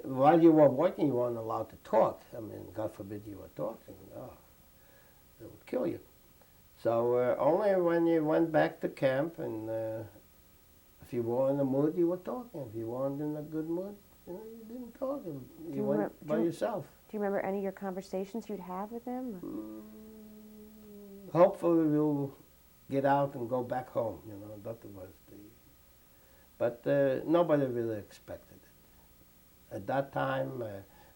While you were working, you weren't allowed to talk. I mean, God forbid you were talking. Oh, it would kill you. So only when you went back to camp, and if you were in a mood, you were talking. If you weren't in a good mood, you know, you didn't talk. You went by yourself. Do you remember any of your conversations you'd have with them? Hopefully we'll get out and go back home, you know, that was but nobody really expected it. At that time,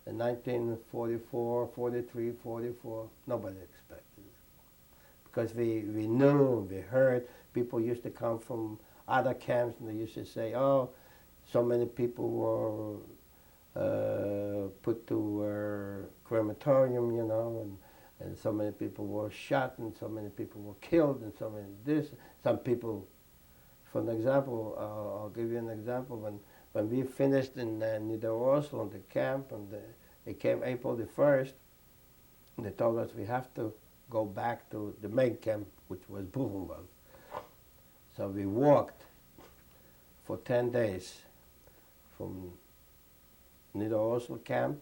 in 1944, 43, 44, nobody expected it. Because we knew, we heard, people used to come from other camps and they used to say, oh, so many people were put to crematorium, you know, and so many people were shot, and so many people were killed, and so many this. Some people, for an example, I'll give you an example. When we finished in Niederoslo, the camp, and it came April the 1st, they told us we have to go back to the main camp, which was Buchenwald. So we walked for 10 days from Niederoslo camp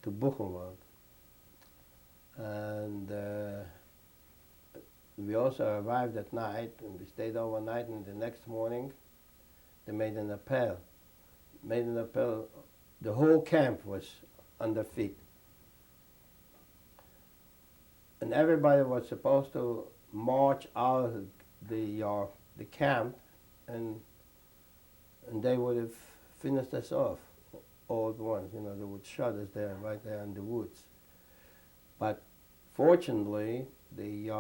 to Buchenwald. And we also arrived at night, and we stayed overnight, and the next morning they made an appel. The whole camp was on their feet. And everybody was supposed to march out of the camp, and they would have finished us off all at once. You know, they would shot us there, right there in the woods. But fortunately, the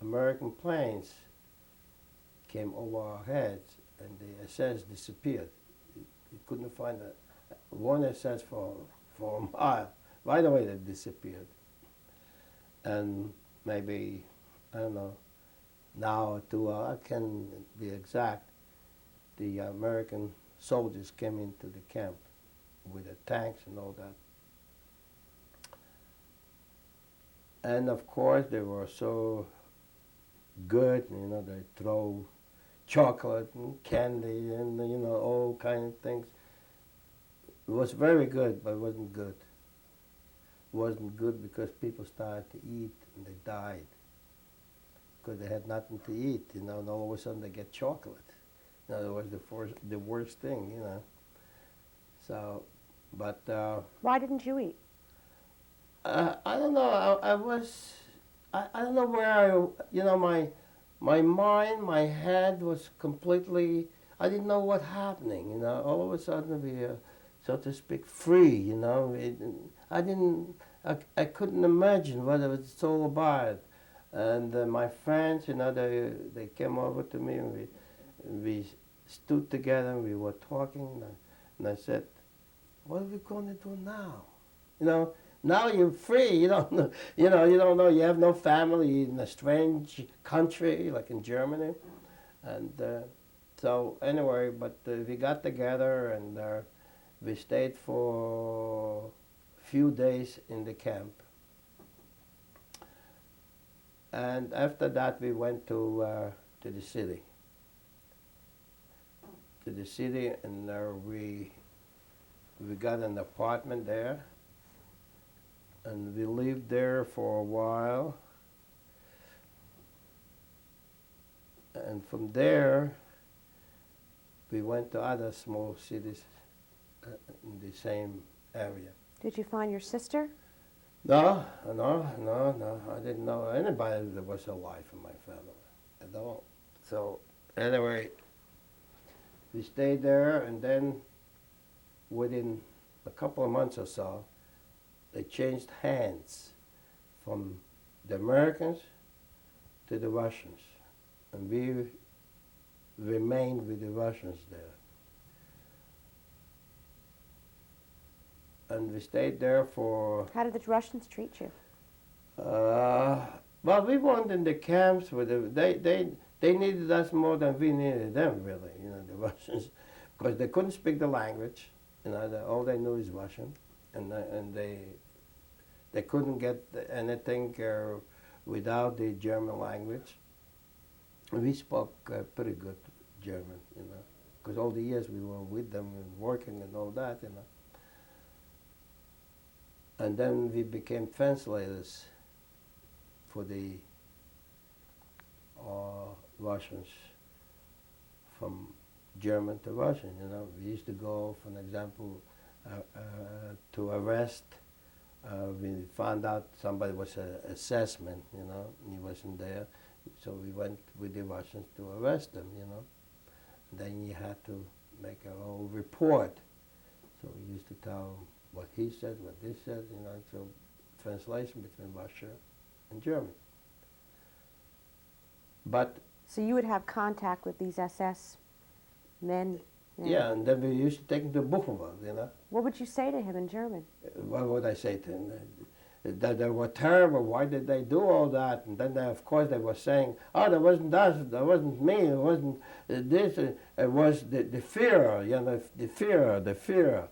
American planes came over our heads, and the SS disappeared. We couldn't find one SS for a mile. Right away, they disappeared. And maybe, I don't know, an hour or 2 hours, I can't be exact, the American soldiers came into the camp with the tanks and all that. And of course, they were so good, you know, they throw chocolate and candy and, you know, all kind of things. It was very good, but it wasn't good. It wasn't good because people started to eat and they died because they had nothing to eat, you know, and all of a sudden they get chocolate. You know, that was the worst thing, you know. So, but Why didn't you eat? I don't know. I don't know where you know, my mind, my head was completely. I didn't know what happening. You know, all of a sudden we, so to speak, free. You know, I couldn't imagine what it was all about. And my friends, you know, they came over to me, and we stood together and we were talking, and I said, "What are we going to do now? You know, now you're free. You don't know, you don't know. You have no family in a strange country like in Germany." And so anyway, but we got together and we stayed for a few days in the camp. And after that, we went to the city. To the city, and we got an apartment there, and we lived there for a while. And from there, we went to other small cities in the same area. Did you find your sister? No. I didn't know anybody that was alive in my family at all. So anyway, we stayed there, and then within a couple of months or so, they changed hands from the Americans to the Russians. And we remained with the Russians there. And we stayed there for... How did the Russians treat you? Well, we weren't in the camps with them. They needed us more than we needed them, really, you know, the Russians, because they couldn't speak the language. You know, all they knew is Russian, and they couldn't get anything without the German language. We spoke pretty good German, you know, because all the years we were with them and working and all that, you know. And then we became translators for the Russians, from German to Russian, you know. We used to go, for an example, to arrest. We found out somebody was an assessment, you know, and he wasn't there. So we went with the Russians to arrest them, you know. And then you had to make a whole report. So we used to tell them what he said, what this said, you know, so translation between Russia and German. But So you would have contact with these SS men Yeah, and then we used to take him to Buchenwald, you know. What would you say to him in German? What would I say to him? That they were terrible. Why did they do all that? And then, of course, they were saying, "Oh, that wasn't us. That wasn't me. It wasn't this. It was the Führer. You know, the Führer, the Führer."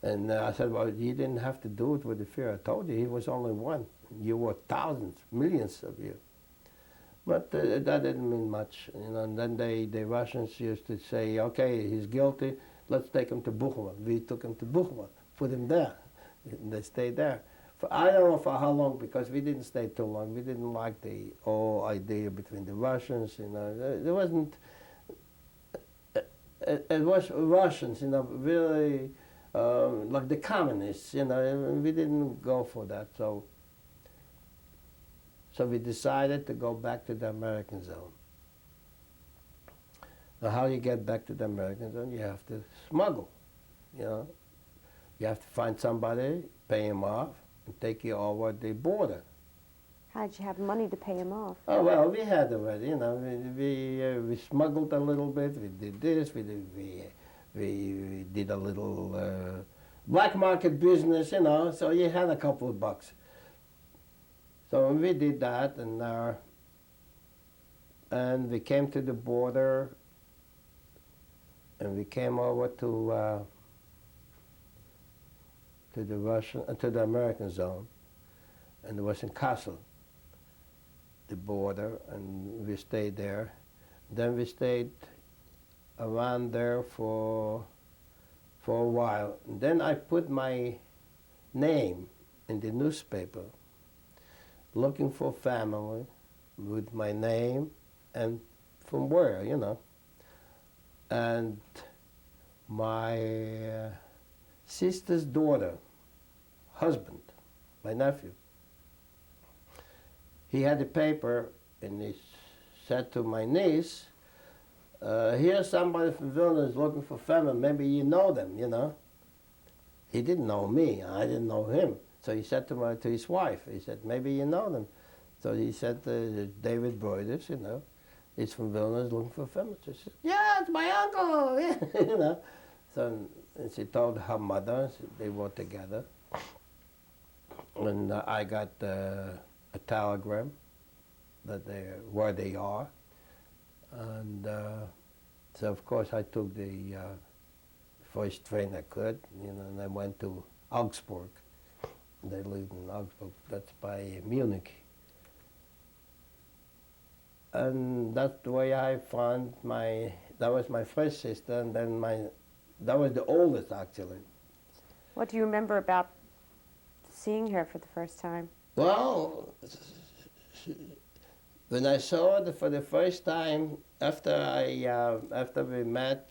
And I said, "Well, you didn't have to do it with the Führer. I told you he was only one. You were thousands, millions of you." But that didn't mean much, you know. And then the Russians used to say, "Okay, he's guilty. Let's take him to Buchenwald." We took him to Buchenwald, put him there. And they stayed there. For, I don't know for how long, because we didn't stay too long. We didn't like the whole idea between the Russians, you know. There wasn't. It was Russians, you know, really like the communists, you know. And we didn't go for that, so. So we decided to go back to the American zone. Now, how you get back to the American zone? You have to smuggle, you know. You have to find somebody, pay him off, and take you over the border. How did you have money to pay him off? Oh, well, we had already, you know. We smuggled a little bit. We did this. We did a little black market business, you know. So you had a couple of bucks. So we did that, and we came to the border, and we came over to the American zone, and it was in Kassel, the border, and we stayed there. Then we stayed around there for a while. And then I put my name in the newspaper, looking for family with my name and from where, you know. And my sister's daughter, husband, my nephew, he had a paper and he said to my niece, here's somebody from Vilnius looking for family, maybe you know them, you know. He didn't know me, I didn't know him. So he said to his wife, he said, maybe you know them. So he said, David Broidis, you know, he's from Vilnius looking for family. She said, yeah, it's my uncle, you know. So and she told her mother, they were together. And I got a telegram that where they are. And so of course I took the first train I could, you know, and I went to Augsburg. They lived in Augsburg, that's by Munich. And that's the way I found that was my first sister, and then that was the oldest actually. What do you remember about seeing her for the first time? Well, when I saw her for the first time, after we met,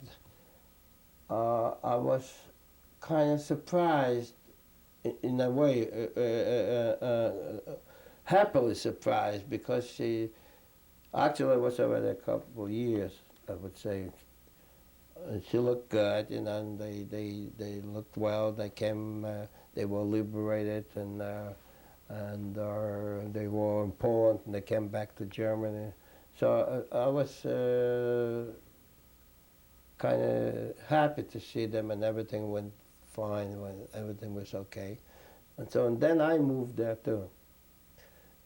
I was kind of surprised, in a way, happily surprised, because she actually was already a couple of years, I would say. And she looked good, you know, and they looked well. They came, they were liberated, and they were in Poland, and they came back to Germany. So I was kind of happy to see them, and everything went fine, when everything was okay. And then I moved there too.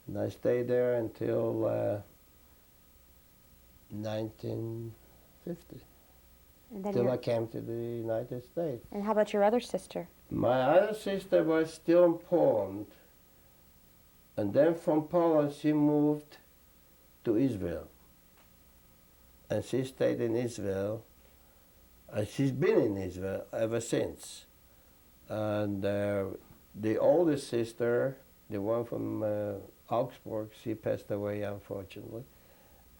And I stayed there until 1950, till I came to the United States. And how about your other sister? My other sister was still in Poland, and then from Poland she moved to Israel. And she stayed in Israel, and she's been in Israel ever since. And the oldest sister, the one from Augsburg, she passed away, unfortunately.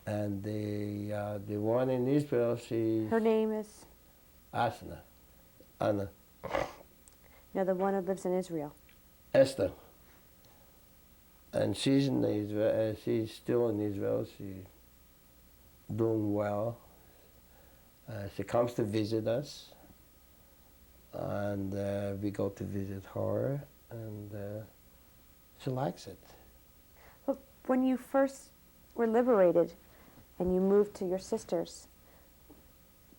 And the one in Israel, Her name is? Anna. No, the one who lives in Israel. Esther. And she's in Israel. She's still in Israel. She's doing well. She comes to visit us, and we go to visit her, and she likes it. But when you first were liberated and you moved to your sister's,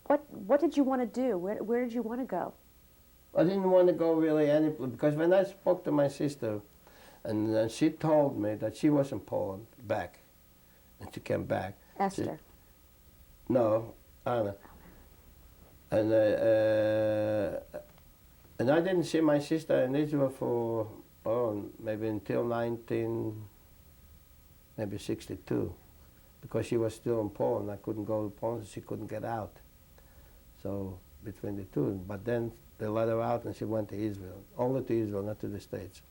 What did you want to do? Where did you want to go? I didn't want to go really any because when I spoke to my sister, and she told me that she was in Poland back, and she came back. Esther. No, Anna. And I didn't see my sister in Israel for maybe until 1962, because she was still in Poland. I couldn't go to Poland, she couldn't get out. So between the two, but then they let her out and she went to Israel, only to Israel, not to the States.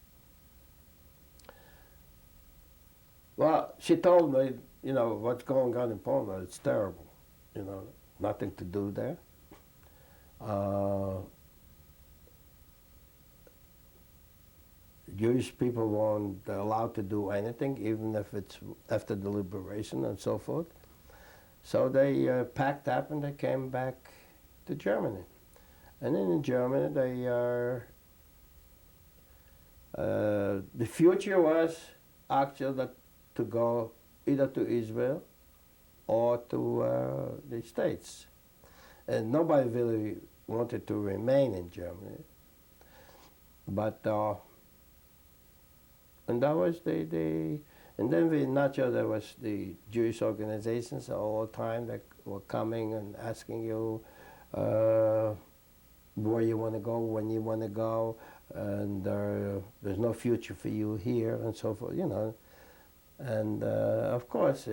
Well, she told me, what's going on in Poland, it's terrible, nothing to do there. Jewish people weren't allowed to do anything, even if it's after the liberation and so forth. So they packed up and they came back to Germany. And then in Germany, the future was actually to go either to Israel or to the States. And nobody really wanted to remain in Germany. But, and that was and then in Nacho there was the Jewish organizations all the time that were coming and asking you where you want to go, when you want to go, and there's no future for you here and so forth, And of course,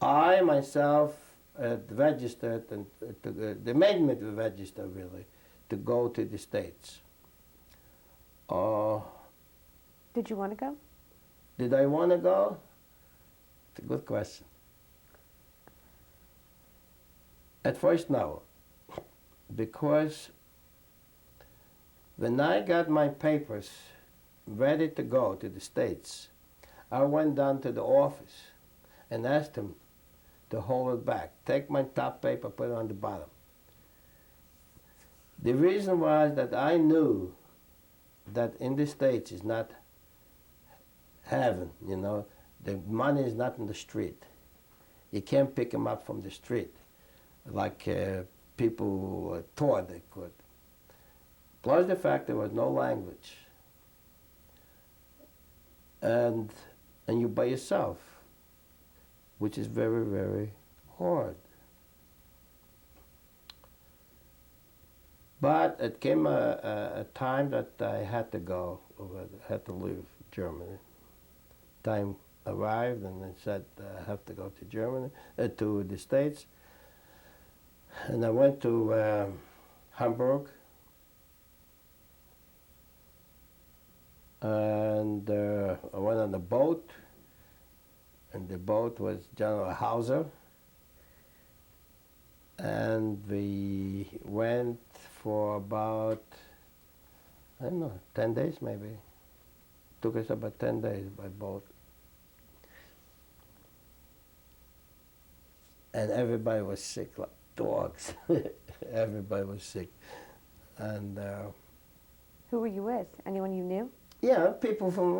I myself had registered, and they made me to register really, to go to the States. Did you want to go? Did I want to go? It's a good question. At first, no. Because when I got my papers ready to go to the States, I went down to the office and asked him to hold it back. Take my top paper, put it on the bottom. The reason was that I knew that in the States is not heaven, The money is not in the street. You can't pick them up from the street like people thought they could. Plus the fact there was no language. And you're by yourself, which is very, very hard. But it came a time that I had to go, had to leave Germany. Time arrived and I said I have to go to Germany, to the States. And I went to Hamburg. And I went on a boat, and the boat was General Hauser. And we went for about, 10 days maybe. Took us about 10 days by boat. And everybody was sick like dogs. Everybody was sick. And Who were you with? Anyone you knew? yeah, people from,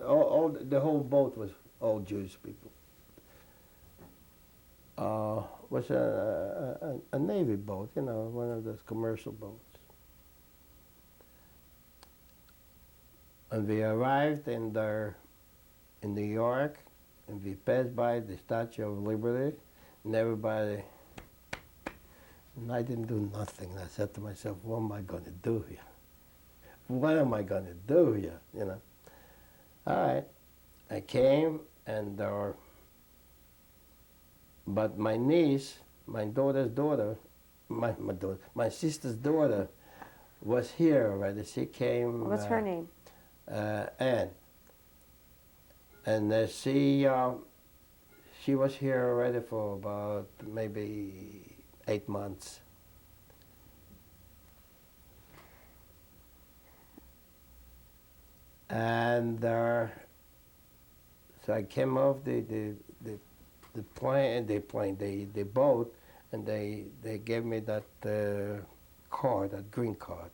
all the whole boat was all Jewish people. Was a Navy boat, one of those commercial boats. And we arrived in New York, and we passed by the Statue of Liberty, and everybody, and I didn't do nothing. I said to myself, what am I going to do here? What am I going to do here, All right, I came, and but my niece, my daughter's daughter, my sister's daughter, was here already. She came. What's her name? Anne. And she was here already for about maybe 8 months. And so I came off the boat, and they gave me that card, that green card.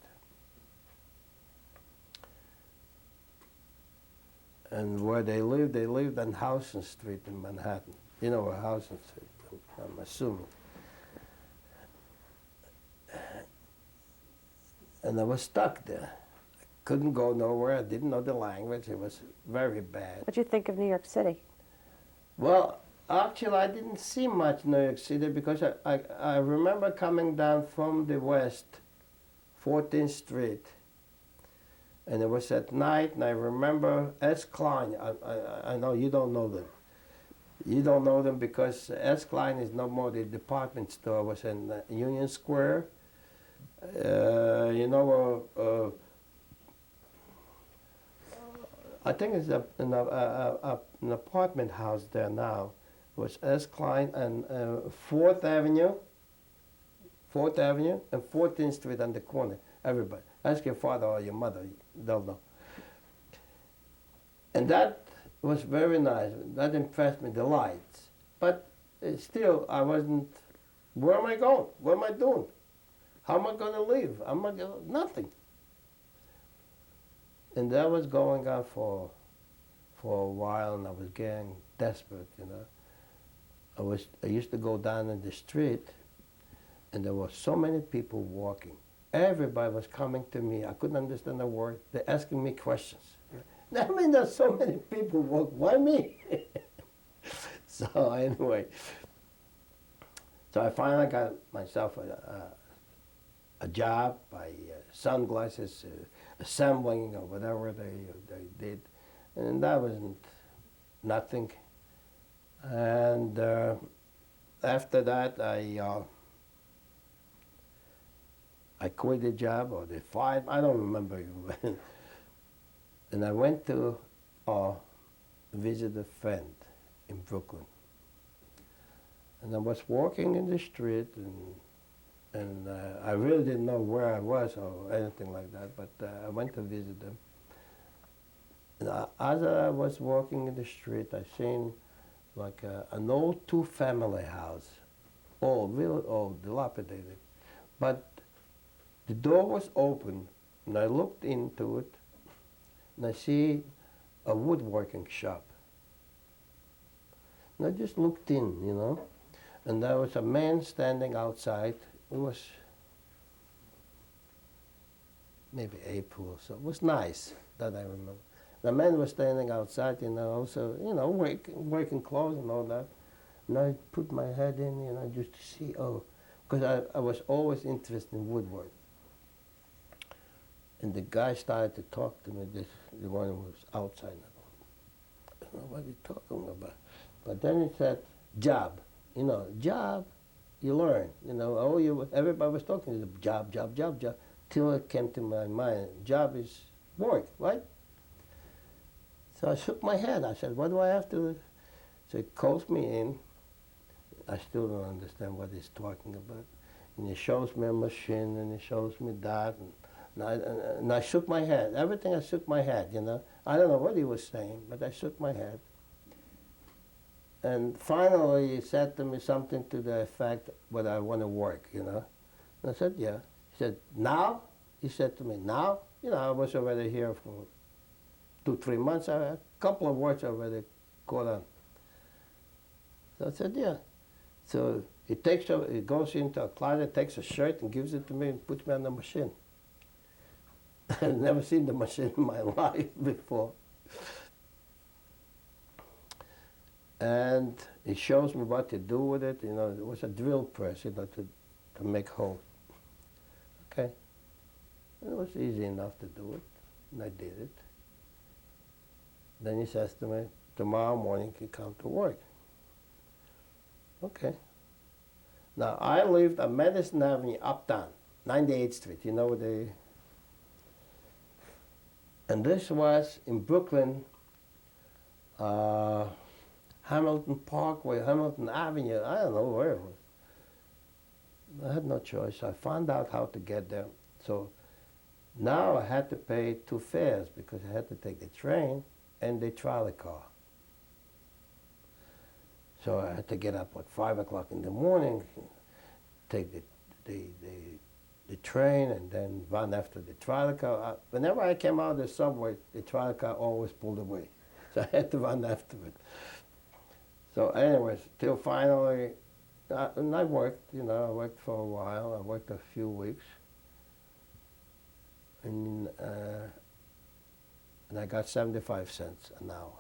And where they lived on Houston Street in Manhattan. You know where Houston Street, I'm assuming. And I was stuck there. Couldn't go nowhere. I didn't know the language. It was very bad. What'd you think of New York City? Well, actually, I didn't see much New York City because I remember coming down from the west, 14th Street, and it was at night, and I remember S. Klein. I know you don't know them. You don't know them because S. Klein is no more the department store. It was in Union Square. I think it's an apartment house there now. It was S. Klein and 4th Avenue and 14th Street on the corner. Everybody. Ask your father or your mother. They'll know. And that was very nice. That impressed me, the lights. But still, I wasn't, where am I going? What am I doing? How am I going to live? Nothing. And that was going on for a while, and I was getting desperate, you know. I used to go down in the street, and there were so many people walking. Everybody was coming to me. I couldn't understand a word. They're asking me questions. I mean, there's so many people walk. Why me? So anyway, so I finally got myself a job by sunglasses, assembling or whatever they did, and that wasn't nothing. And after that, I quit the job, or they fired. I don't remember. And I went to visit a friend in Brooklyn. And I was walking in the street, and I really didn't know where I was or anything like that, but I went to visit them. And as I was walking in the street, I seen like an old two-family house, really old, dilapidated. But the door was open, and I looked into it, and I see a woodworking shop. And I just looked in, you know, and there was a man standing outside. It was maybe April, so it was nice, that I remember. The man was standing outside, you know, also, you know, working clothes and all that. And I put my head in, you know, just to see, because I was always interested in woodwork. And the guy started to talk to me, the one who was outside. I don't know what he's talking about. But then he said, job. You know, job, you learn. You know, everybody was talking, job, job, job, job, till it came to my mind, job is work, right? So I shook my head. I said, what do I have to do? So he calls me in. I still don't understand what he's talking about. And he shows me a machine, and he shows me that. And I shook my head. Everything I shook my head, you know. I don't know what he was saying, but I shook my head. And finally he said to me something to the effect, whether I want to work, you know. And I said, yeah. He said, now? He said to me, now? You know, I was already here for 2-3 months. A couple of words already caught on. So I said, yeah. So he goes into a closet, takes a shirt and gives it to me and puts me on the machine. I've never seen the machine in my life before. And he shows me what to do with it. You know, it was a drill press, you know, to make holes. Okay. It was easy enough to do it, and I did it. Then he says to me, tomorrow morning you come to work. Okay. Now, I lived on Madison Avenue, uptown, 98th Street. You know where they... And this was in Brooklyn, Hamilton Parkway, Hamilton Avenue. I don't know where it was. I had no choice. I found out how to get there. So now I had to pay 2 fares because I had to take the train and the trolley car. So I had to get up at 5 o'clock in the morning, take the train, and then run after the trolley car. Whenever I came out of the subway, the trolley car always pulled away. So I had to run after it. So anyways, till finally, and I worked, you know, I worked for a while. I worked a few weeks. and I got 75 cents an hour.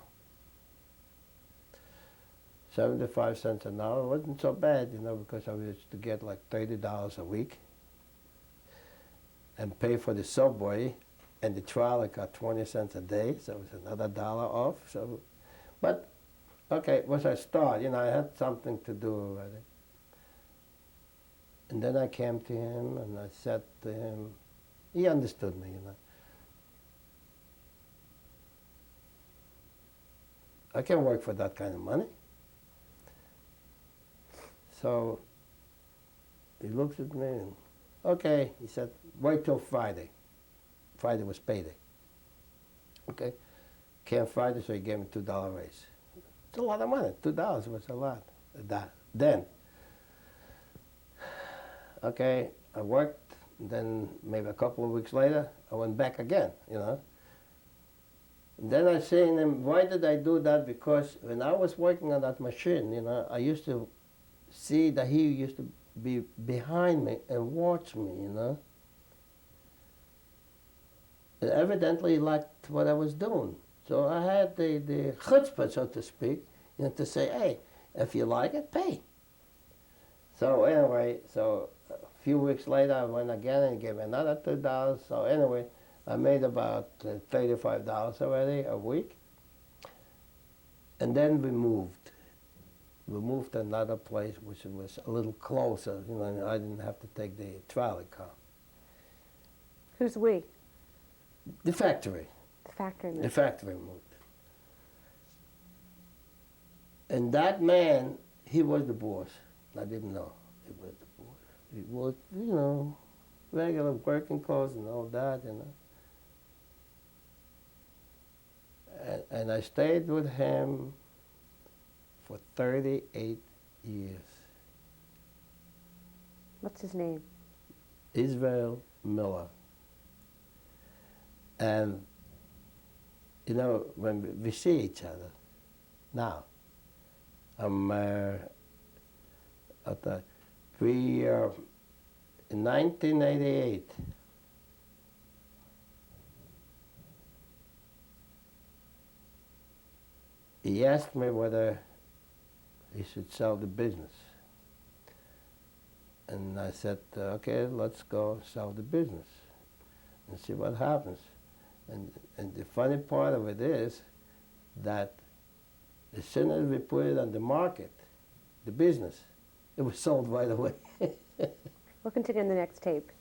75 cents an hour wasn't so bad, you know, because I used to get like $30 a week and pay for the subway, and the trolley got 20 cents a day, so it was another dollar off. So, but okay, it was a start, you know, I had something to do already. And then I came to him and I said to him, he understood me, you know. I can't work for that kind of money. So he looks at me and, okay, he said, wait till Friday. Friday was payday. Okay, came Friday, so he gave me $2 raise. It's a lot of money. $2 was a lot. Then, okay, I worked. Then maybe a couple of weeks later, I went back again, you know. And then I seen him, why did I do that? Because when I was working on that machine, you know, I used to see that he used to be behind me and watch me, you know. And evidently he liked what I was doing. So I had the chutzpah, so to speak, you know, to say, hey, if you like it, pay. So anyway, so a few weeks later I went again and he gave me another $2. So anyway, I made about $35 already a week. And then we moved. We moved to another place which was a little closer, you know, and I didn't have to take the trolley car. Who's we? The factory. The factory. The factory moved. And that man, he was the boss. I didn't know he was the boss. He was, you know, regular working clothes and all that, you know. And I stayed with him for 38 years. What's his name? Israel Miller. And, you know, when we see each other now, in 1988, he asked me whether he should sell the business. And I said, okay, let's go sell the business and see what happens. And the funny part of it is that as soon as we put it on the market, the business, it was sold right away. We'll continue in the next tape.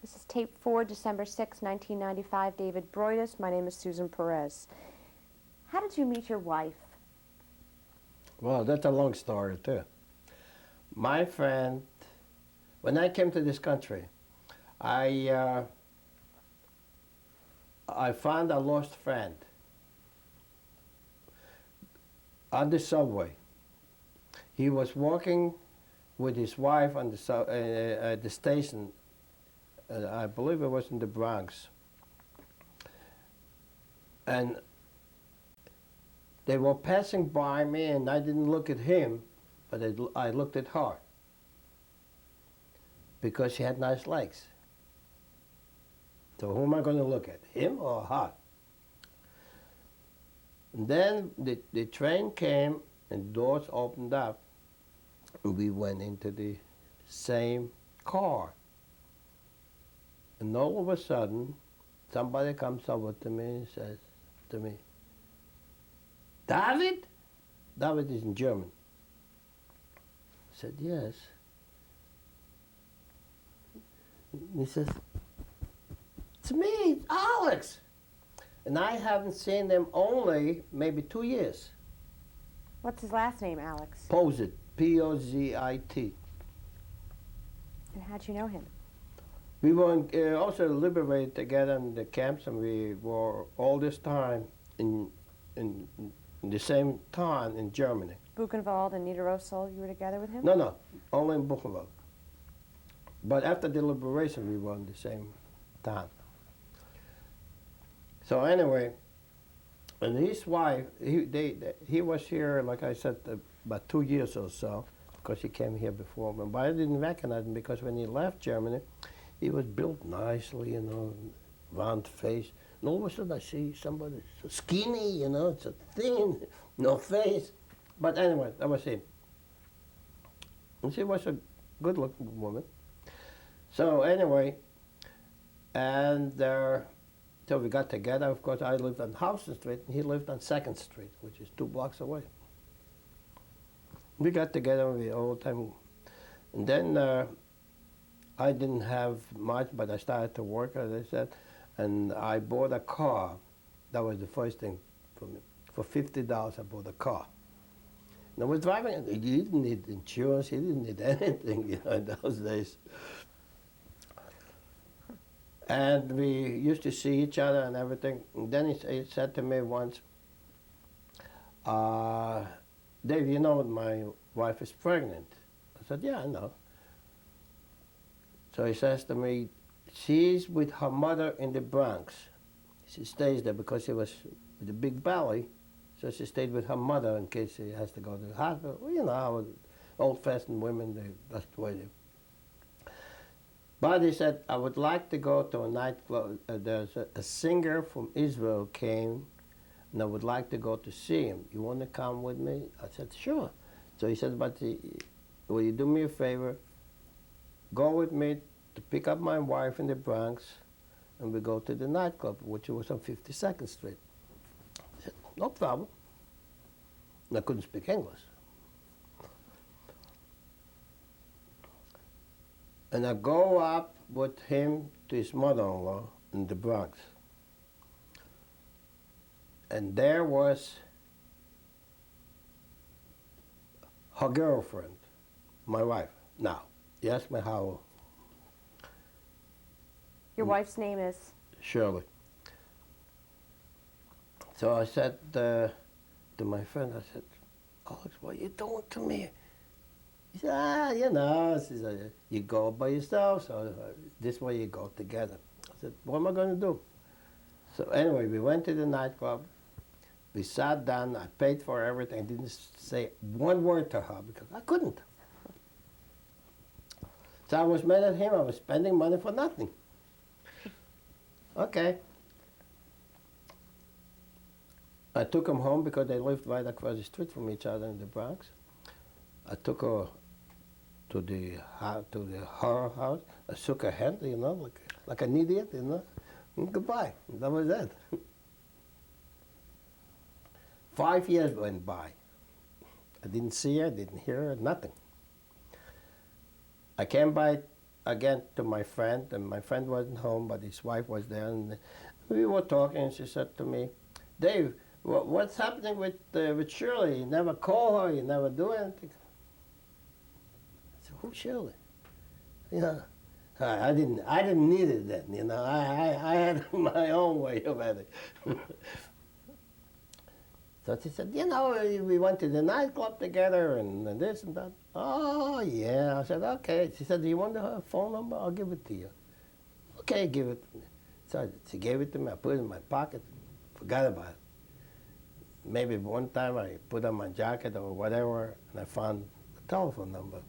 This is tape 4, December 6, 1995, David Broidis. My name is Susan Peirez. How did you meet your wife? Well, that's a long story, too. My friend, when I came to this country, I found a lost friend on the subway. He was walking with his wife on the station. I believe it was in the Bronx. And they were passing by me, and I didn't look at him, but I looked at her because she had nice legs. So who am I going to look at, him or her? And then the train came, and doors opened up, and we went into the same car. And all of a sudden, somebody comes over to me and says to me, David? David is in German. I said, yes. And he says, it's me, it's Alex. And I haven't seen him only maybe 2 years. What's his last name, Alex? Pozit, P-O-Z-I-T. And how'd you know him? We were also liberated together in the camps, and we were all this time in in the same town in Germany. Buchenwald and Niederössel, you were together with him? No, only in Buchenwald. But after the liberation, we were in the same town. So anyway, and his wife, he was here, like I said, about 2 years or so, because he came here before. But I didn't recognize him because when he left Germany, he was built nicely, round face. And all of a sudden I see somebody so skinny, so thin, no face. But anyway, that was him. And she was a good-looking woman. So anyway, and so we got together. Of course, I lived on Houston Street, and he lived on 2nd Street, which is 2 blocks away. We got together all the time. And then I didn't have much, but I started to work, as I said, and I bought a car. That was the first thing for me. For $50, I bought a car. And I was driving, and he didn't need insurance, he didn't need anything, in those days. And we used to see each other and everything. And then he said to me once, Dave, you know my wife is pregnant. I said, yeah, I know. So he says to me, she's with her mother in the Bronx. She stays there because she was with a big belly. So she stayed with her mother in case she has to go to the hospital. Well, you know how old-fashioned women, that's the way they. But he said, I would like to go to a nightclub. There's a singer from Israel came, and I would like to go to see him. You want to come with me? I said, sure. So he said, but will you do me a favor? Go with me to pick up my wife in the Bronx, and we go to the nightclub, which was on 52nd Street. I said, no problem. And I couldn't speak English. And I go up with him to his mother-in-law in the Bronx. And there was her girlfriend, my wife. Now, you ask me how. Your wife's name is? Shirley. So I said to my friend, I said, Alex, what are you doing to me? He said, she said, you go by yourself, so this way you go together. I said, what am I going to do? So anyway, we went to the nightclub. We sat down. I paid for everything. I didn't say one word to her because I couldn't. So I was mad at him. I was spending money for nothing. Okay. I took him home because they lived right across the street from each other in the Bronx. I took her to her house. I shook her hand, like an idiot, and goodbye. That was it. 5 years went by. I didn't see her, didn't hear her, nothing. I came by again to my friend, and my friend wasn't home, but his wife was there, and we were talking, and she said to me, Dave, what's happening with Shirley? You never call her, you never do anything. I said, who's Shirley? I didn't need it then, I had my own way of it. So she said, we went to the nightclub together and this and that. Oh, yeah. I said, okay. She said, do you want her phone number? I'll give it to you. Okay, give it to me. So she gave it to me. I put it in my pocket. Forgot about it. Maybe one time I put on my jacket or whatever, and I found the telephone number.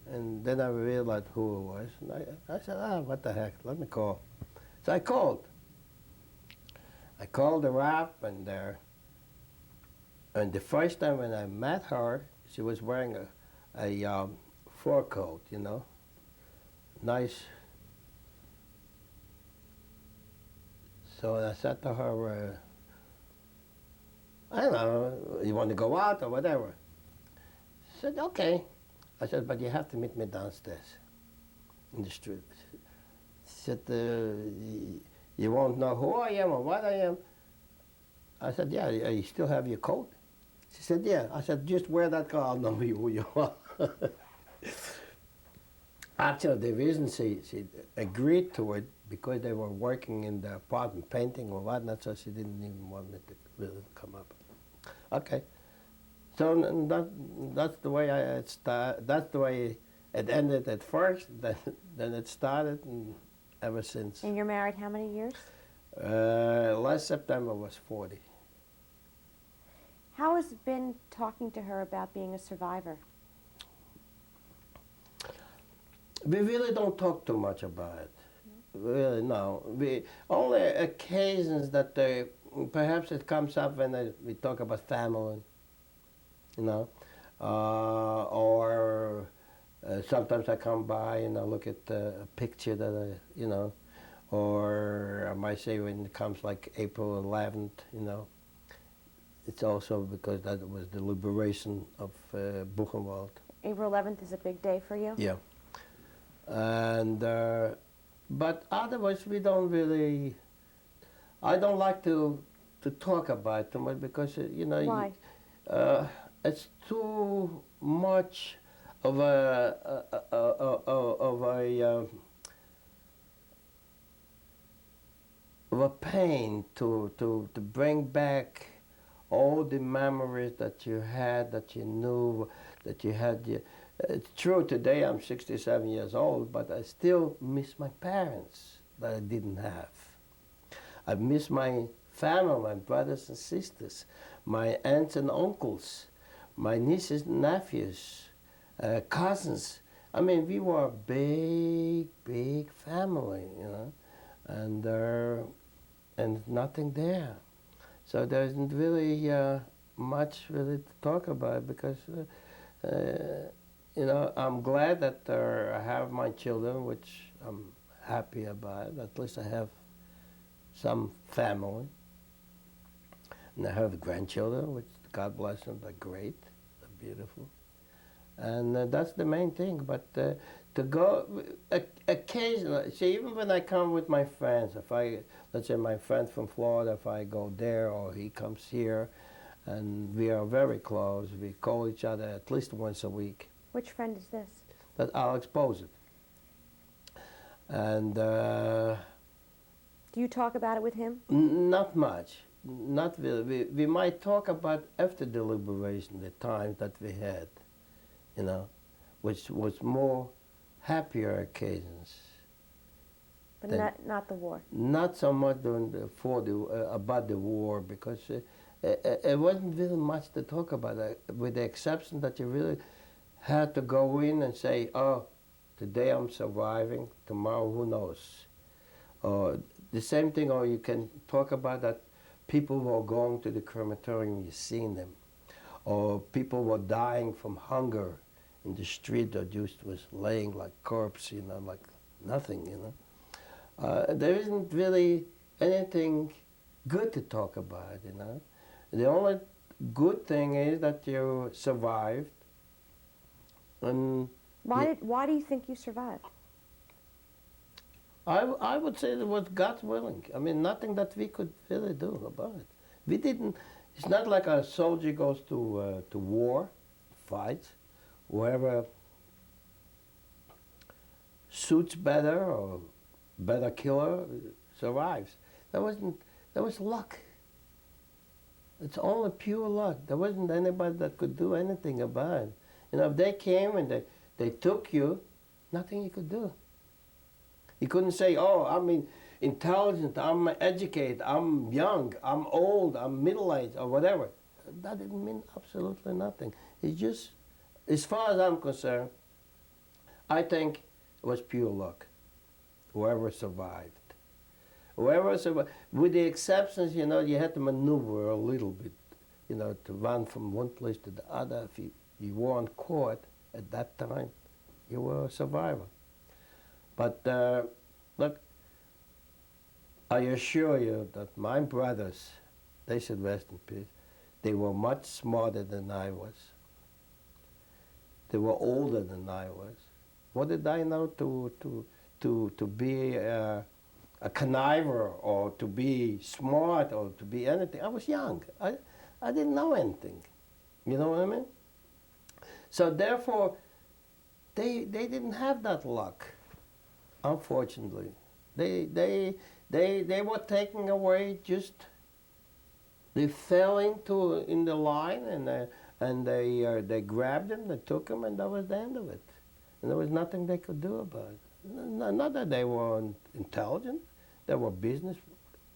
And then I realized who it was. And I said, what the heck, let me call. So I called. I called her up, and the first time when I met her, she was wearing a fur coat, nice. So I said to her, I don't know, you want to go out or whatever? She said, okay. I said, but you have to meet me downstairs in the street. She said, you won't know who I am or what I am. I said, yeah, you still have your coat? She said, yeah. I said, just wear that coat, I'll know who you are. Actually, the reason she agreed to it because they were working in the apartment painting or whatnot, so she didn't even want me to really come up. Okay. So that's the way that's the way it ended at first, then it started, and ever since. And you're married how many years? Last September was 40. How has it been talking to her about being a survivor? We really don't talk too much about it. Really, no. We only occasions that perhaps it comes up when we talk about family, you know, or sometimes I come by and I look at a picture that I, you know, or I might say when it comes like April 11th, you know, it's also because that was the liberation of Buchenwald. April 11th is a big day for you? Yeah. And but otherwise we don't really. I don't like to talk about it too much because you know. Why? It's too much of a pain to bring back all the memories that you had, that you knew, that you had. It's true, today I'm 67 years old, but I still miss my parents that I didn't have. I miss my family, my brothers and sisters, my aunts and uncles, my nieces and nephews, cousins. I mean, we were a big, big family, you know, and nothing there. So there isn't really much really to talk about because, you know, I'm glad that I have my children, which I'm happy about. At least I have some family. And I have grandchildren, which God bless them, they're great, they're beautiful. And that's the main thing. But to go, occasionally, see, even when I come with my friends, if I, let's say my friend from Florida, if I go there or he comes here, and we are very close, we call each other at least once a week. Which friend is this? That I'll expose it. And Do you talk about it with him? not much. Not really. We might talk about after the liberation, the time that we had, you know, which was more happier occasions. But not the war. Not so much about the war, because it wasn't really much to talk about, with the exception that you really had to go in and say, oh, today I'm surviving, tomorrow who knows. The same thing, or you can talk about that people were going to the crematorium, you've seen them. Or people were dying from hunger in the street, or just was laying like corpse, you know, like nothing, you know. There isn't really anything good to talk about, you know. The only good thing is that you survived. And Why do you think you survived? I would say it was God's willing. I mean, nothing that we could really do about it. We didn't. It's not like a soldier goes to war, fights, whoever suits better or better killer survives. That was luck. It's only pure luck. There wasn't anybody that could do anything about it. You know, if they came and they took you, nothing you could do. You couldn't say, oh, I'm intelligent, I'm educated, I'm young, I'm old, I'm middle-aged, or whatever. That didn't mean absolutely nothing. It's just, as far as I'm concerned, I think it was pure luck, whoever survived. Whoever survived, with the exceptions, you know, you had to maneuver a little bit, you know, to run from one place to the other. If you weren't caught at that time, you were a survivor. But look, I assure you that my brothers, they should rest in peace, they were much smarter than I was. They were older than I was. What did I know to be a conniver or to be smart or to be anything? I was young. I didn't know anything. You know what I mean? So therefore, they didn't have that luck. Unfortunately, They were taken away just. They fell in the line and they grabbed him, they took him, and that was the end of it. And there was nothing they could do about it. Not that they weren't intelligent, they were business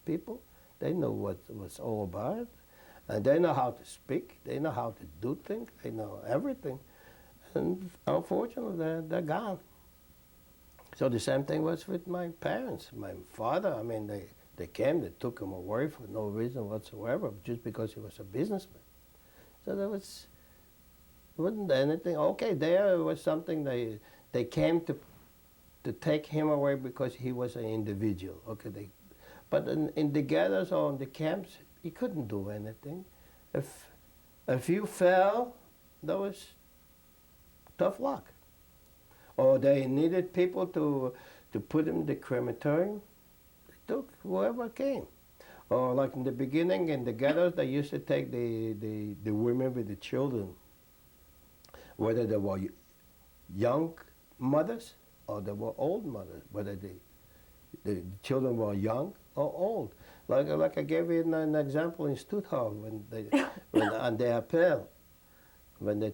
people. They know what it was all about, and they know how to speak. They know how to do things. They know everything, and unfortunately, they're gone. So the same thing was with my parents. My father, I mean, they came, they took him away for no reason whatsoever, just because he was a businessman. So there wasn't anything. Okay, there was something they came to take him away because he was an individual. Okay, but in the ghettos or in the camps, you couldn't do anything. If you fell, that was tough luck. Or they needed people to put him in the crematorium. They took whoever came. Or like in the beginning, in the ghettos, they used to take the women with the children, whether they were young mothers or they were old mothers, whether the children were young or old. Like I gave you an example in Stuttgart when on the appeal, when they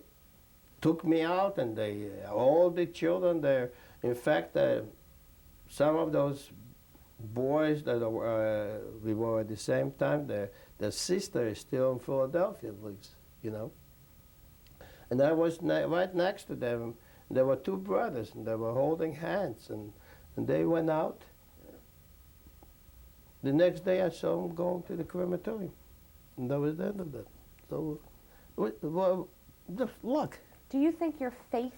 took me out and all the children there. In fact, some of those boys that we were at the same time, their sister is still in Philadelphia, you know. And I was right next to them. There were two brothers, and they were holding hands, and they went out. The next day, I saw them going to the crematorium, and that was the end of that. So, well, the luck. Do you think your faith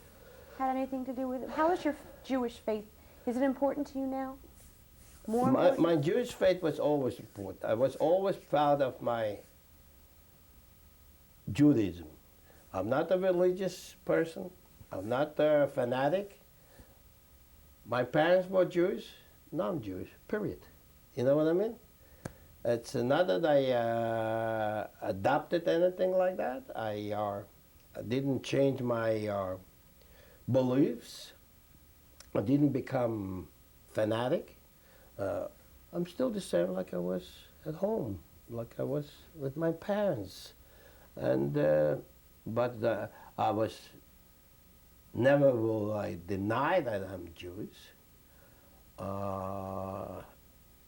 had anything to do with it? How is your Jewish faith? Is it important to you now? More important? My Jewish faith was always important. I was always proud of my Judaism. I'm not a religious person. I'm not a fanatic. My parents were Jewish. No, I'm Jewish, period. You know what I mean? It's not that I adopted anything like that. I didn't change my beliefs. I didn't become fanatic. I'm still the same like I was at home, like I was with my parents. And but I was never will I deny that I'm Jewish.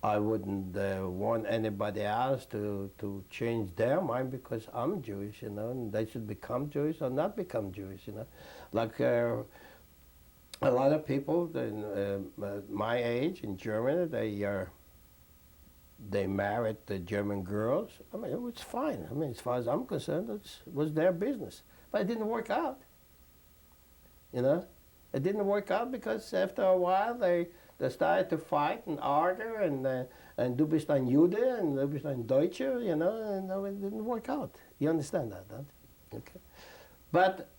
I wouldn't want anybody else to change their mind because I'm Jewish, you know, and they should become Jewish or not become Jewish, you know. Like a lot of people my age in Germany, they married the German girls. I mean, it was fine. I mean, as far as I'm concerned, it was their business. But it didn't work out, you know. It didn't work out because after a while they started to fight and argue and du bist ein Jude and du bist ein Deutscher, you know, and it didn't work out. You understand that, don't you? Okay. But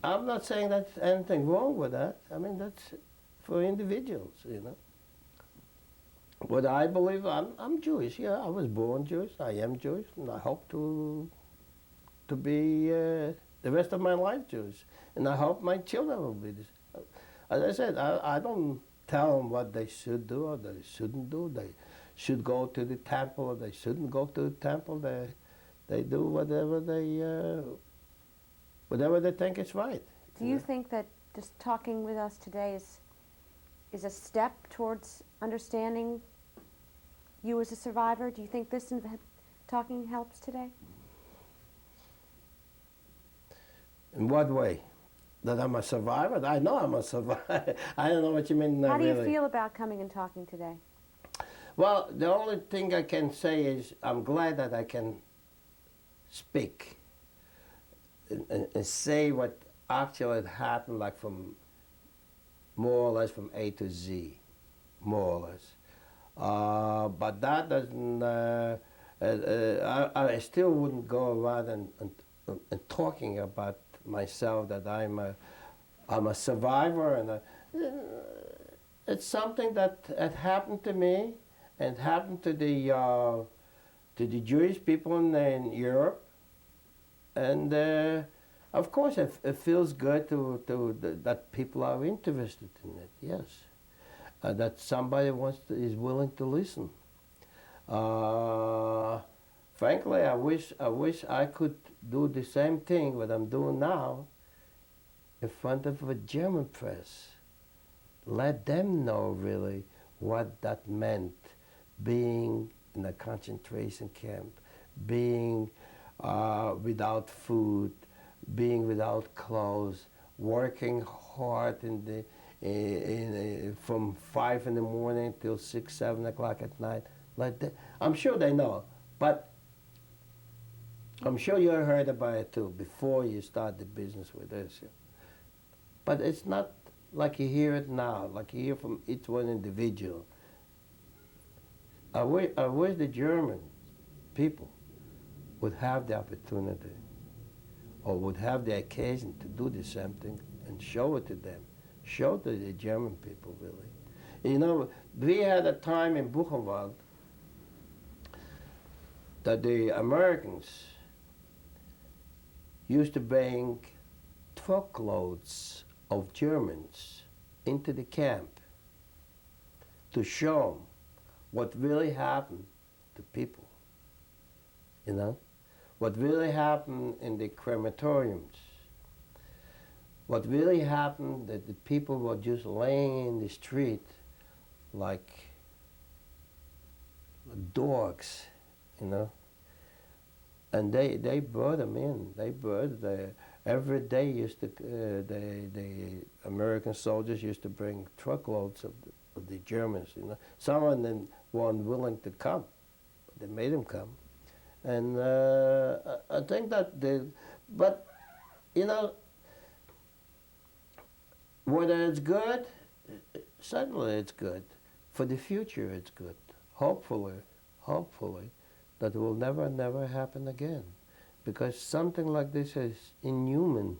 I'm not saying there's anything wrong with that. I mean, that's for individuals, you know. But I believe I'm Jewish. Yeah, I was born Jewish. I am Jewish, and I hope to be the rest of my life Jewish. And I hope my children will be this. As I said, I don't tell them what they should do or they shouldn't do. They should go to the temple or they shouldn't go to the temple. They do whatever they think is right. Do you think that just talking with us today is a step towards understanding you as a survivor? Do you think this talking helps today? In what way? That I'm a survivor? I know I'm a survivor. I don't know what you mean. How do you really. feel about coming and talking today? Well, the only thing I can say is I'm glad that I can speak and say what actually had happened, like from more or less from A to Z, more or less. But that doesn't. I still wouldn't go around and talking about myself that I'm a survivor, and it's something that had happened to me and happened to the Jewish people in Europe, and of course it feels good that people are interested in it. Yes, that somebody is willing to listen. Frankly, I wish I could do the same thing what I'm doing now in front of a German press. Let them know really what that meant, being in a concentration camp, being without food, being without clothes, working hard from 5 in the morning till 6, 7 o'clock at night. I'm sure they know, but I'm sure you heard about it too before you start the business with this. But it's not like you hear it now, like you hear from each one individual. I wish the German people would have the opportunity or would have the occasion to do the same thing and show it to them. Show to the German people, really. You know, we had a time in Buchenwald that the Americans used to bring truckloads of Germans into the camp to show them what really happened to people, you know? What really happened in the crematoriums. What really happened that the people were just laying in the street like dogs, you know? And they brought them in. They brought every day the American soldiers used to bring truckloads of the Germans, you know. Some of them weren't willing to come, but they made them come. And I think that but you know, whether it's good, certainly it's good. For the future it's good. Hopefully, that will never happen again. Because something like this is inhuman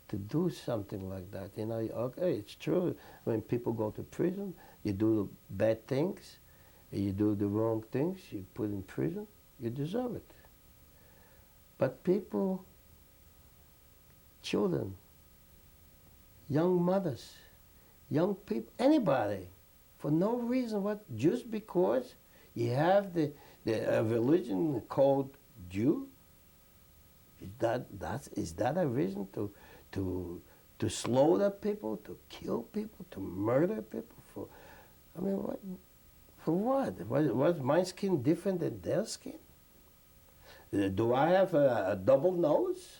to do something like that. You know, okay, it's true. When people go to prison, you do bad things, you do the wrong things, you put in prison, you deserve it. But people, children, young mothers, young people, anybody, for no reason, just because you have the religion called Jew, is that a reason to slaughter people, to kill people, to murder people? For what? Was my skin different than their skin? Do I have a double nose?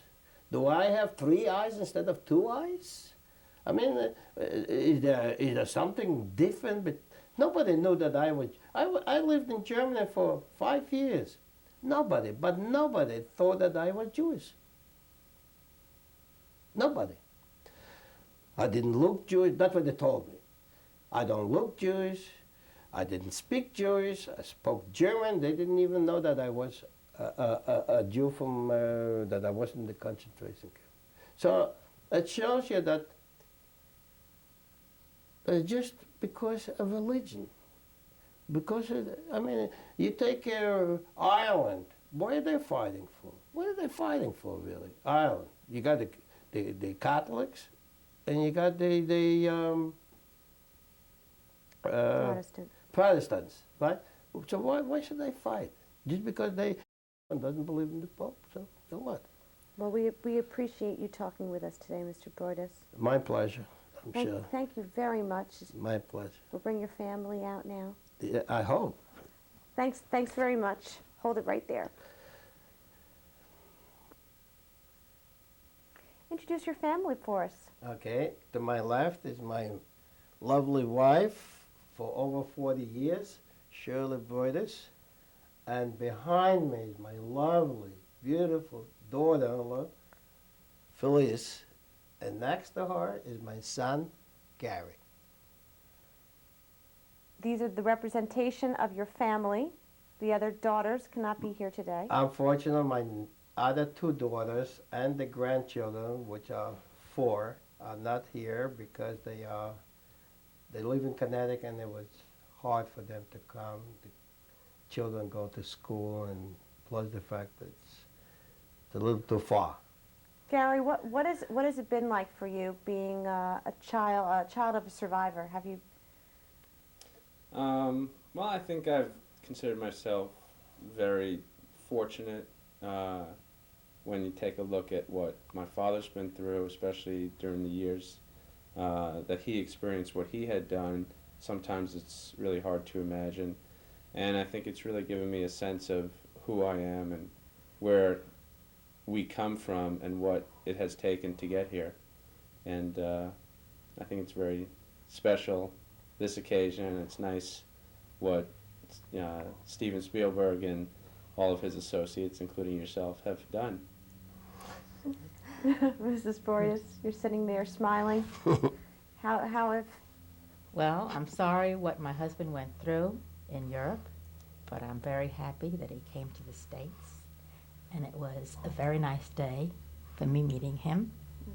Do I have 3 eyes instead of 2 eyes? I mean, is there something different? But nobody knew that I lived in Germany for 5 years. Nobody thought that I was Jewish. Nobody. I didn't look Jewish. That's what they told me. I don't look Jewish. I didn't speak Jewish. I spoke German. They didn't even know that I was a Jew from that I was in the concentration camp. So it shows you that just because of religion, because you take Ireland. What are they fighting for? What are they fighting for, really? Ireland. You got the Catholics, and you got the Protestants, right? So why should they fight? Just because they doesn't believe in the Pope? So what? Well, we appreciate you talking with us today, Mr. Broidis. My pleasure. I'm sure. Thank you very much. My pleasure. We'll bring your family out now. Yeah, I hope. Thanks very much. Hold it right there. Introduce your family for us. Okay, to my left is my lovely wife for over 40 years, Shirley Broidis. And behind me is my lovely, beautiful daughter-in-law, Felice. And next to her is my son, Gary. These are the representation of your family. The other daughters cannot be here today. Unfortunately, my other 2 daughters and the grandchildren, which are 4, are not here because they live in Connecticut and it was hard for them to come. The children go to school, and plus the fact that it's a little too far. Gary, what has it been like for you being a child of a survivor? Well, I think I've considered myself very fortunate when you take a look at what my father's been through, especially during the years that he experienced what he had done. Sometimes it's really hard to imagine. And I think it's really given me a sense of who I am and where we come from and what it has taken to get here. And I think it's very special, this occasion, and it's nice what Steven Spielberg and all of his associates, including yourself, have done. Mrs. Broidis, you're sitting there smiling. How have... Well, I'm sorry what my husband went through in Europe, but I'm very happy that he came to the States. And it was a very nice day for me meeting him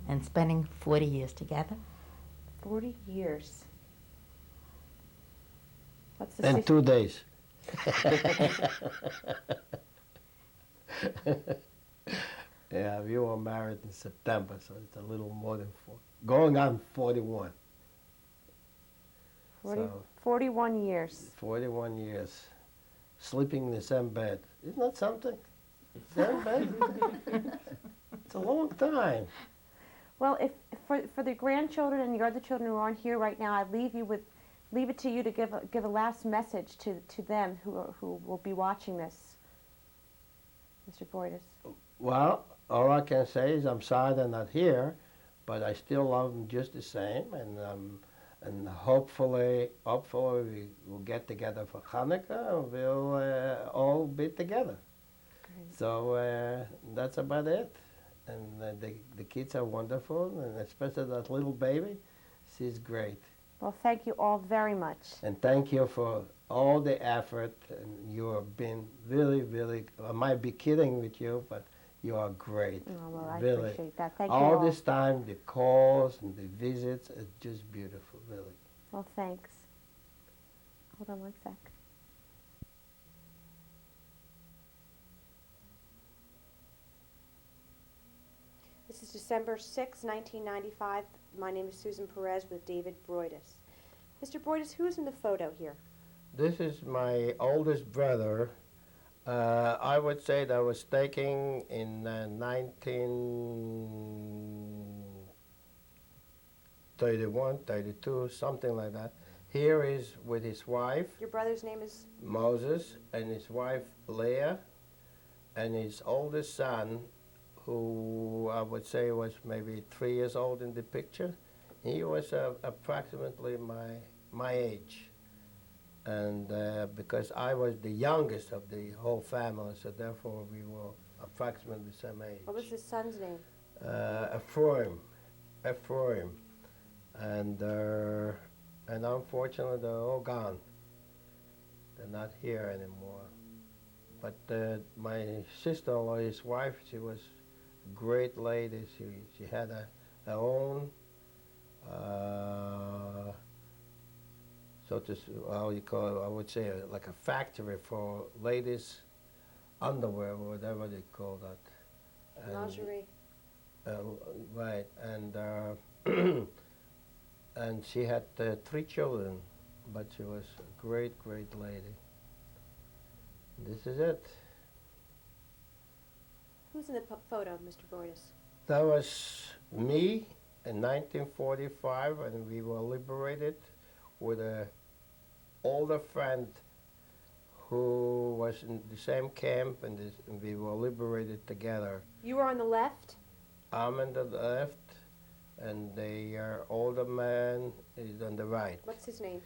and spending 40 years together. 40 years. What's the And 2 days. Yeah, we were married in September, so it's a little more than 4. Going on 41. 40, So, 41 years. 41 years. Sleeping in the same bed. Isn't that something? Same bed? It's a long time. Well, if for the grandchildren and your other children who aren't here right now, I leave it to you to give a last message to them who will be watching this. Mr. Broidis. Well, all I can say is I'm sorry they're not here, but I still love them just the same, and hopefully we will get together for Hanukkah and we'll all be together. Great. So that's about it. And the kids are wonderful, and especially that little baby, she's great. Well, thank you all very much. And thank you for all the effort, and you have been really, really, I might be kidding with you, but you are great. Oh, well, I really. appreciate that. Thank you All all. this time, the calls and the visits, it's just beautiful, really. Well, thanks. Hold on one sec. This is December 6, 1995. My name is Susan Peirez with David Broidis. Mr. Broidis, who is in the photo here? This is my oldest brother. I would say that was taken in 1931, 32, something like that. Here is with his wife, Your brother's name is? Moses, and his wife, Leah, and his oldest son, who I would say was maybe 3 years old in the picture. He was approximately my age. And because I was the youngest of the whole family, so therefore we were approximately the same age. What was his son's name? Ephraim. And unfortunately they're all gone. They're not here anymore. But my sister-in-law, his wife, she was a great lady. She had her own how you call it, I would say like a factory for ladies' underwear, or whatever they call that. And, Lingerie. right, and and she had 3 children, but she was a great, great lady. This is it. Who's in the photo, Mr. Broidis? That was me in 1945, and we were liberated with a older friend who was in the same camp, and we were liberated together. You were on the left? I'm on the left, and the older man is on the right. What's his name?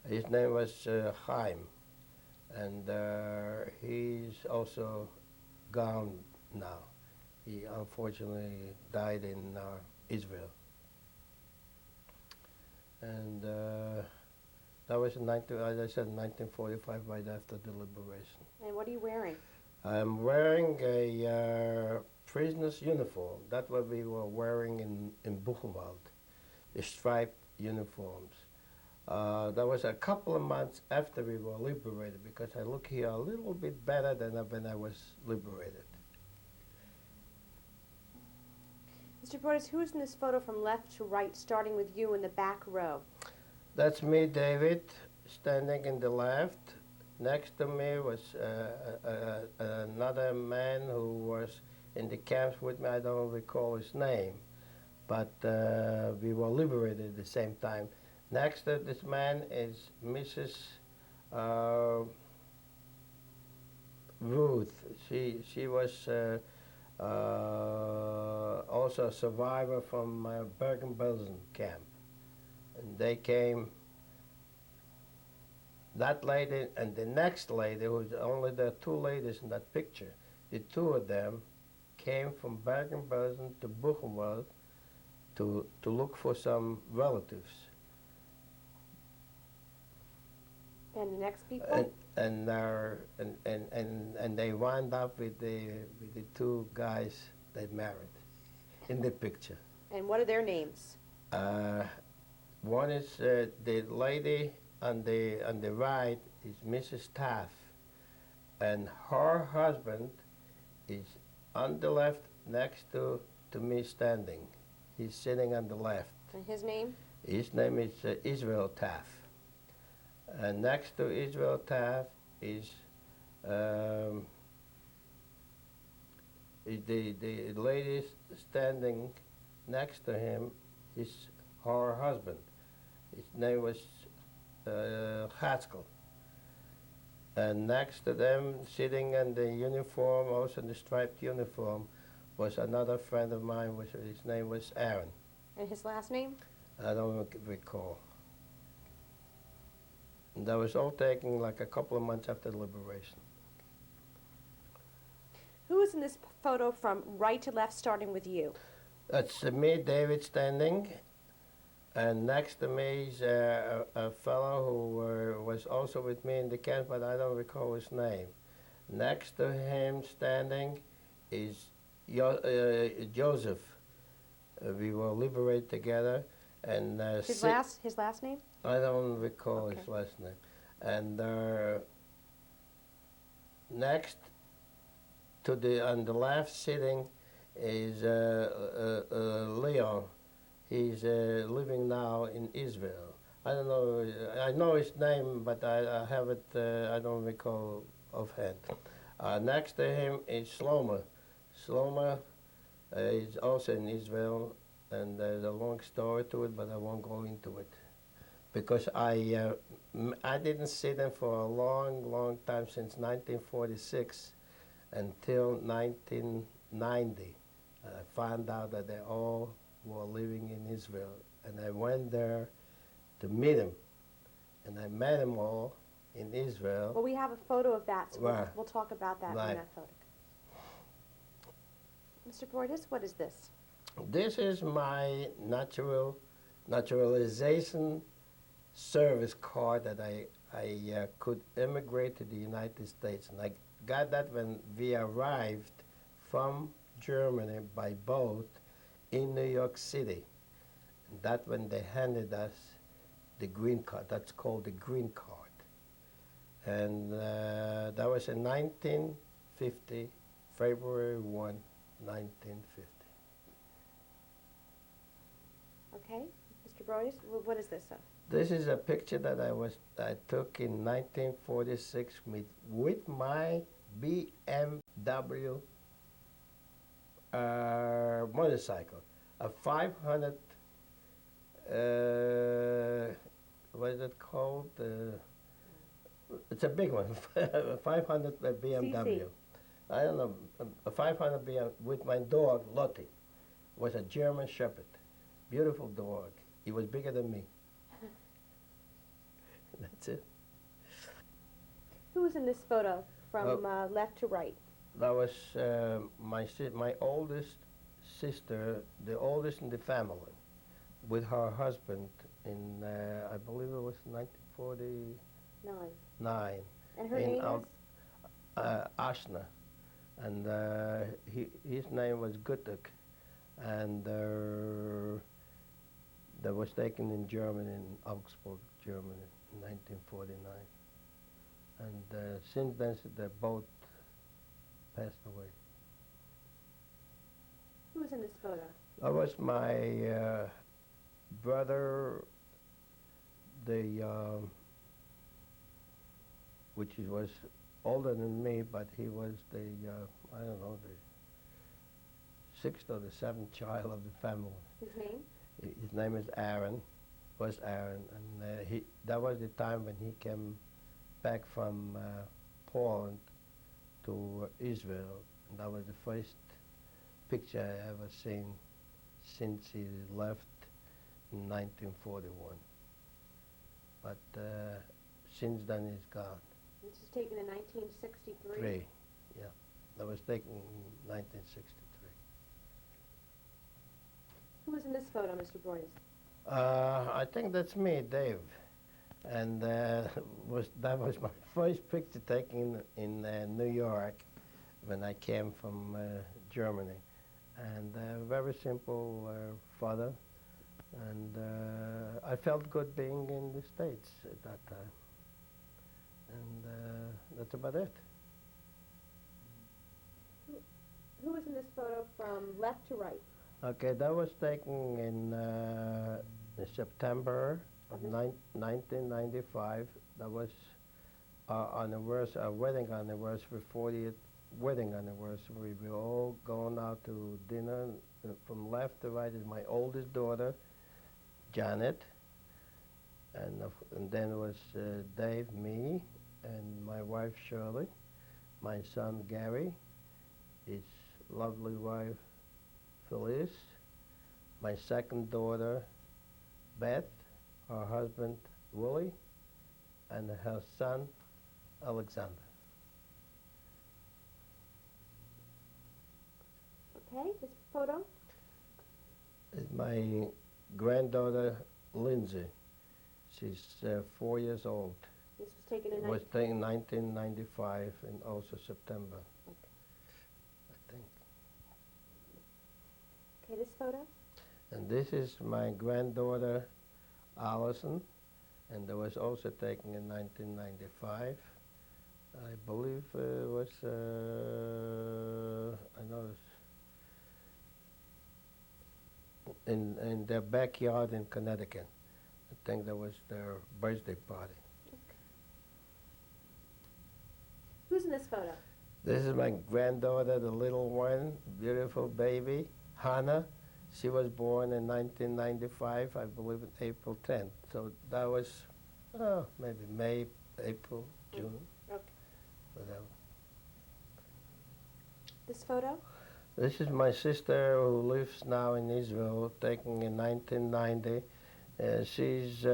His name was Chaim, and he's also gone now. He unfortunately died in Israel. And that was in as I said, 1945, right after the liberation. And what are you wearing? I'm wearing a prisoner's uniform. That's what we were wearing in Buchenwald, the striped uniforms. That was a couple of months after we were liberated, because I look here a little bit better than when I was liberated. Mr. Broidis, who is in this photo from left to right, starting with you in the back row? That's me, David, standing in the left. Next to me was another man who was in the camps with me. I don't recall his name, but we were liberated at the same time. Next to this man is Mrs. Ruth. She was also a survivor from Bergen-Belsen camp, and they came. That lady and the next lady, who's only the two ladies in that picture, the two of them came from Bergen-Belsen to Buchenwald to look for some relatives. And the next people? And they wound up with the two guys they married in the picture. And what are their names? One is the lady on the right is Mrs. Taff, and her husband is on the left next to me standing. He's sitting on the left. And his name? His name is Israel Taff. And next to Israel Taff is the lady standing next to him is her husband. His name was Haskell. And next to them, sitting in the uniform, also in the striped uniform, was another friend of mine. His name was Aaron. And his last name? I don't recall. And that was all taken like a couple of months after the liberation. Who is in this photo from right to left, starting with you? That's me, David, standing. And next to me is a fellow who was also with me in the camp, but I don't recall his name. Next to him standing is Joseph. We were liberated together. And His last name? I don't recall Okay. his last name. And next to on the left sitting is Leo. He's living now in Israel. I don't know. I know his name, but I have it. I don't recall offhand. Next to him is Shlomo. Shlomo is also in Israel, and there's a long story to it, but I won't go into it because I didn't see them for a long, long time, since 1946 until 1990. I found out that they all were living in Israel, and I went there to meet them, and I met them all in Israel. Well, we have a photo of that, so Right. we'll talk about that Right. in that photo. Mr. Broidis, what is this? This is my naturalization service card that I could immigrate to the United States, and I got that when we arrived from Germany by boat in New York City. And that when they handed us the green card. That's called the green card. And that was in 1950, February 1, 1950. Okay, Mr. Broidis, what is this of? This is a picture that I took in 1946 with my BMW motorcycle, a 500. What is it called? It's a big one, 500 BMW. CC. I don't know, a 500 BMW with my dog Lottie. Was a German Shepherd, beautiful dog. He was bigger than me. That's it. Who's in this photo from left to right? That was my oldest sister, the oldest in the family, with her husband in, I believe it was 1949. Nine. And her in name is? Ashna. And his name was Gutek. And that was taken in Germany, in Augsburg, Germany, in 1949. And since then, they both passed away. Who's in this photo? That was my brother, the which he was older than me, but he was the, I don't know, the sixth or the seventh child of the family. His name? His name is Aaron, was Aaron, and that was the time when he came back from Poland to Israel. And that was the first picture I ever seen since he left in 1941. But since then he's gone. This was taken in 1963. Three, yeah. That was taken in 1963. Who was in this photo, Mr. Broidis? I think that's me, Dave. And that was my first picture taken in New York when I came from Germany. And very simple father. And I felt good being in the States at that time. And that's about it. Who was in this photo from left to right? Okay, that was taken in September of 1995. That was our wedding anniversary, 40th wedding anniversary. We were all going out to dinner. From left to right is my oldest daughter, Janet, and then it was Dave, me, and my wife Shirley, my son Gary, his lovely wife Felice, my second daughter Beth, her husband Willie, and her son Alexander. Okay, this photo? Is my granddaughter Lindsay. She's 4 years old. This was taken in It was taken in 1995 and also September, I think. Okay, this photo? And this is my granddaughter Allison, and that was also taken in 1995. I believe it was, I know it's in their backyard in Connecticut. I think that was their birthday party. Who's in this photo? This is my granddaughter, the little one, beautiful baby, Hannah. She was born in 1995, I believe, on April 10th. So that was maybe May, April, June, Okay. whatever. This photo? This is my sister who lives now in Israel, taken in 1990. She's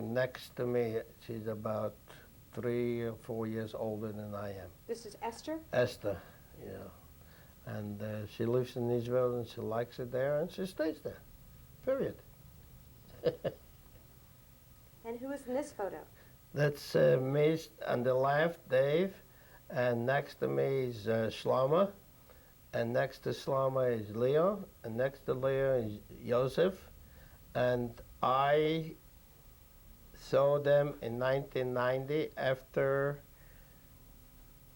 next to me. She's about 3 or 4 years older than I am. This is Esther? Esther, yeah. And she lives in Israel and she likes it there and she stays there, period. And who is in this photo? That's me on the left, Dave, and next to me is Shlomo, and next to Shlomo is Leo, and next to Leo is Joseph, and I saw them in 1990 after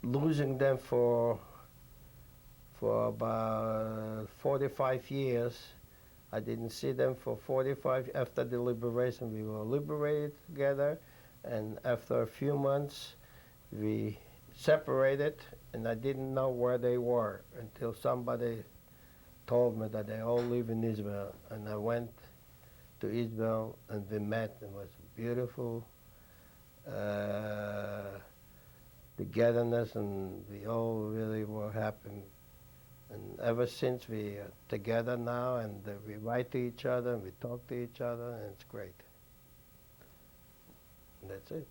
losing them for about 45 years. I didn't see them for 45. After the liberation, we were liberated together, and after a few months, we separated, and I didn't know where they were until somebody told me that they all live in Israel, and I went to Israel, and we met. It was beautiful togetherness, and we all really were happy. And ever since we are together now, and we write to each other, and we talk to each other, and it's great. And that's it.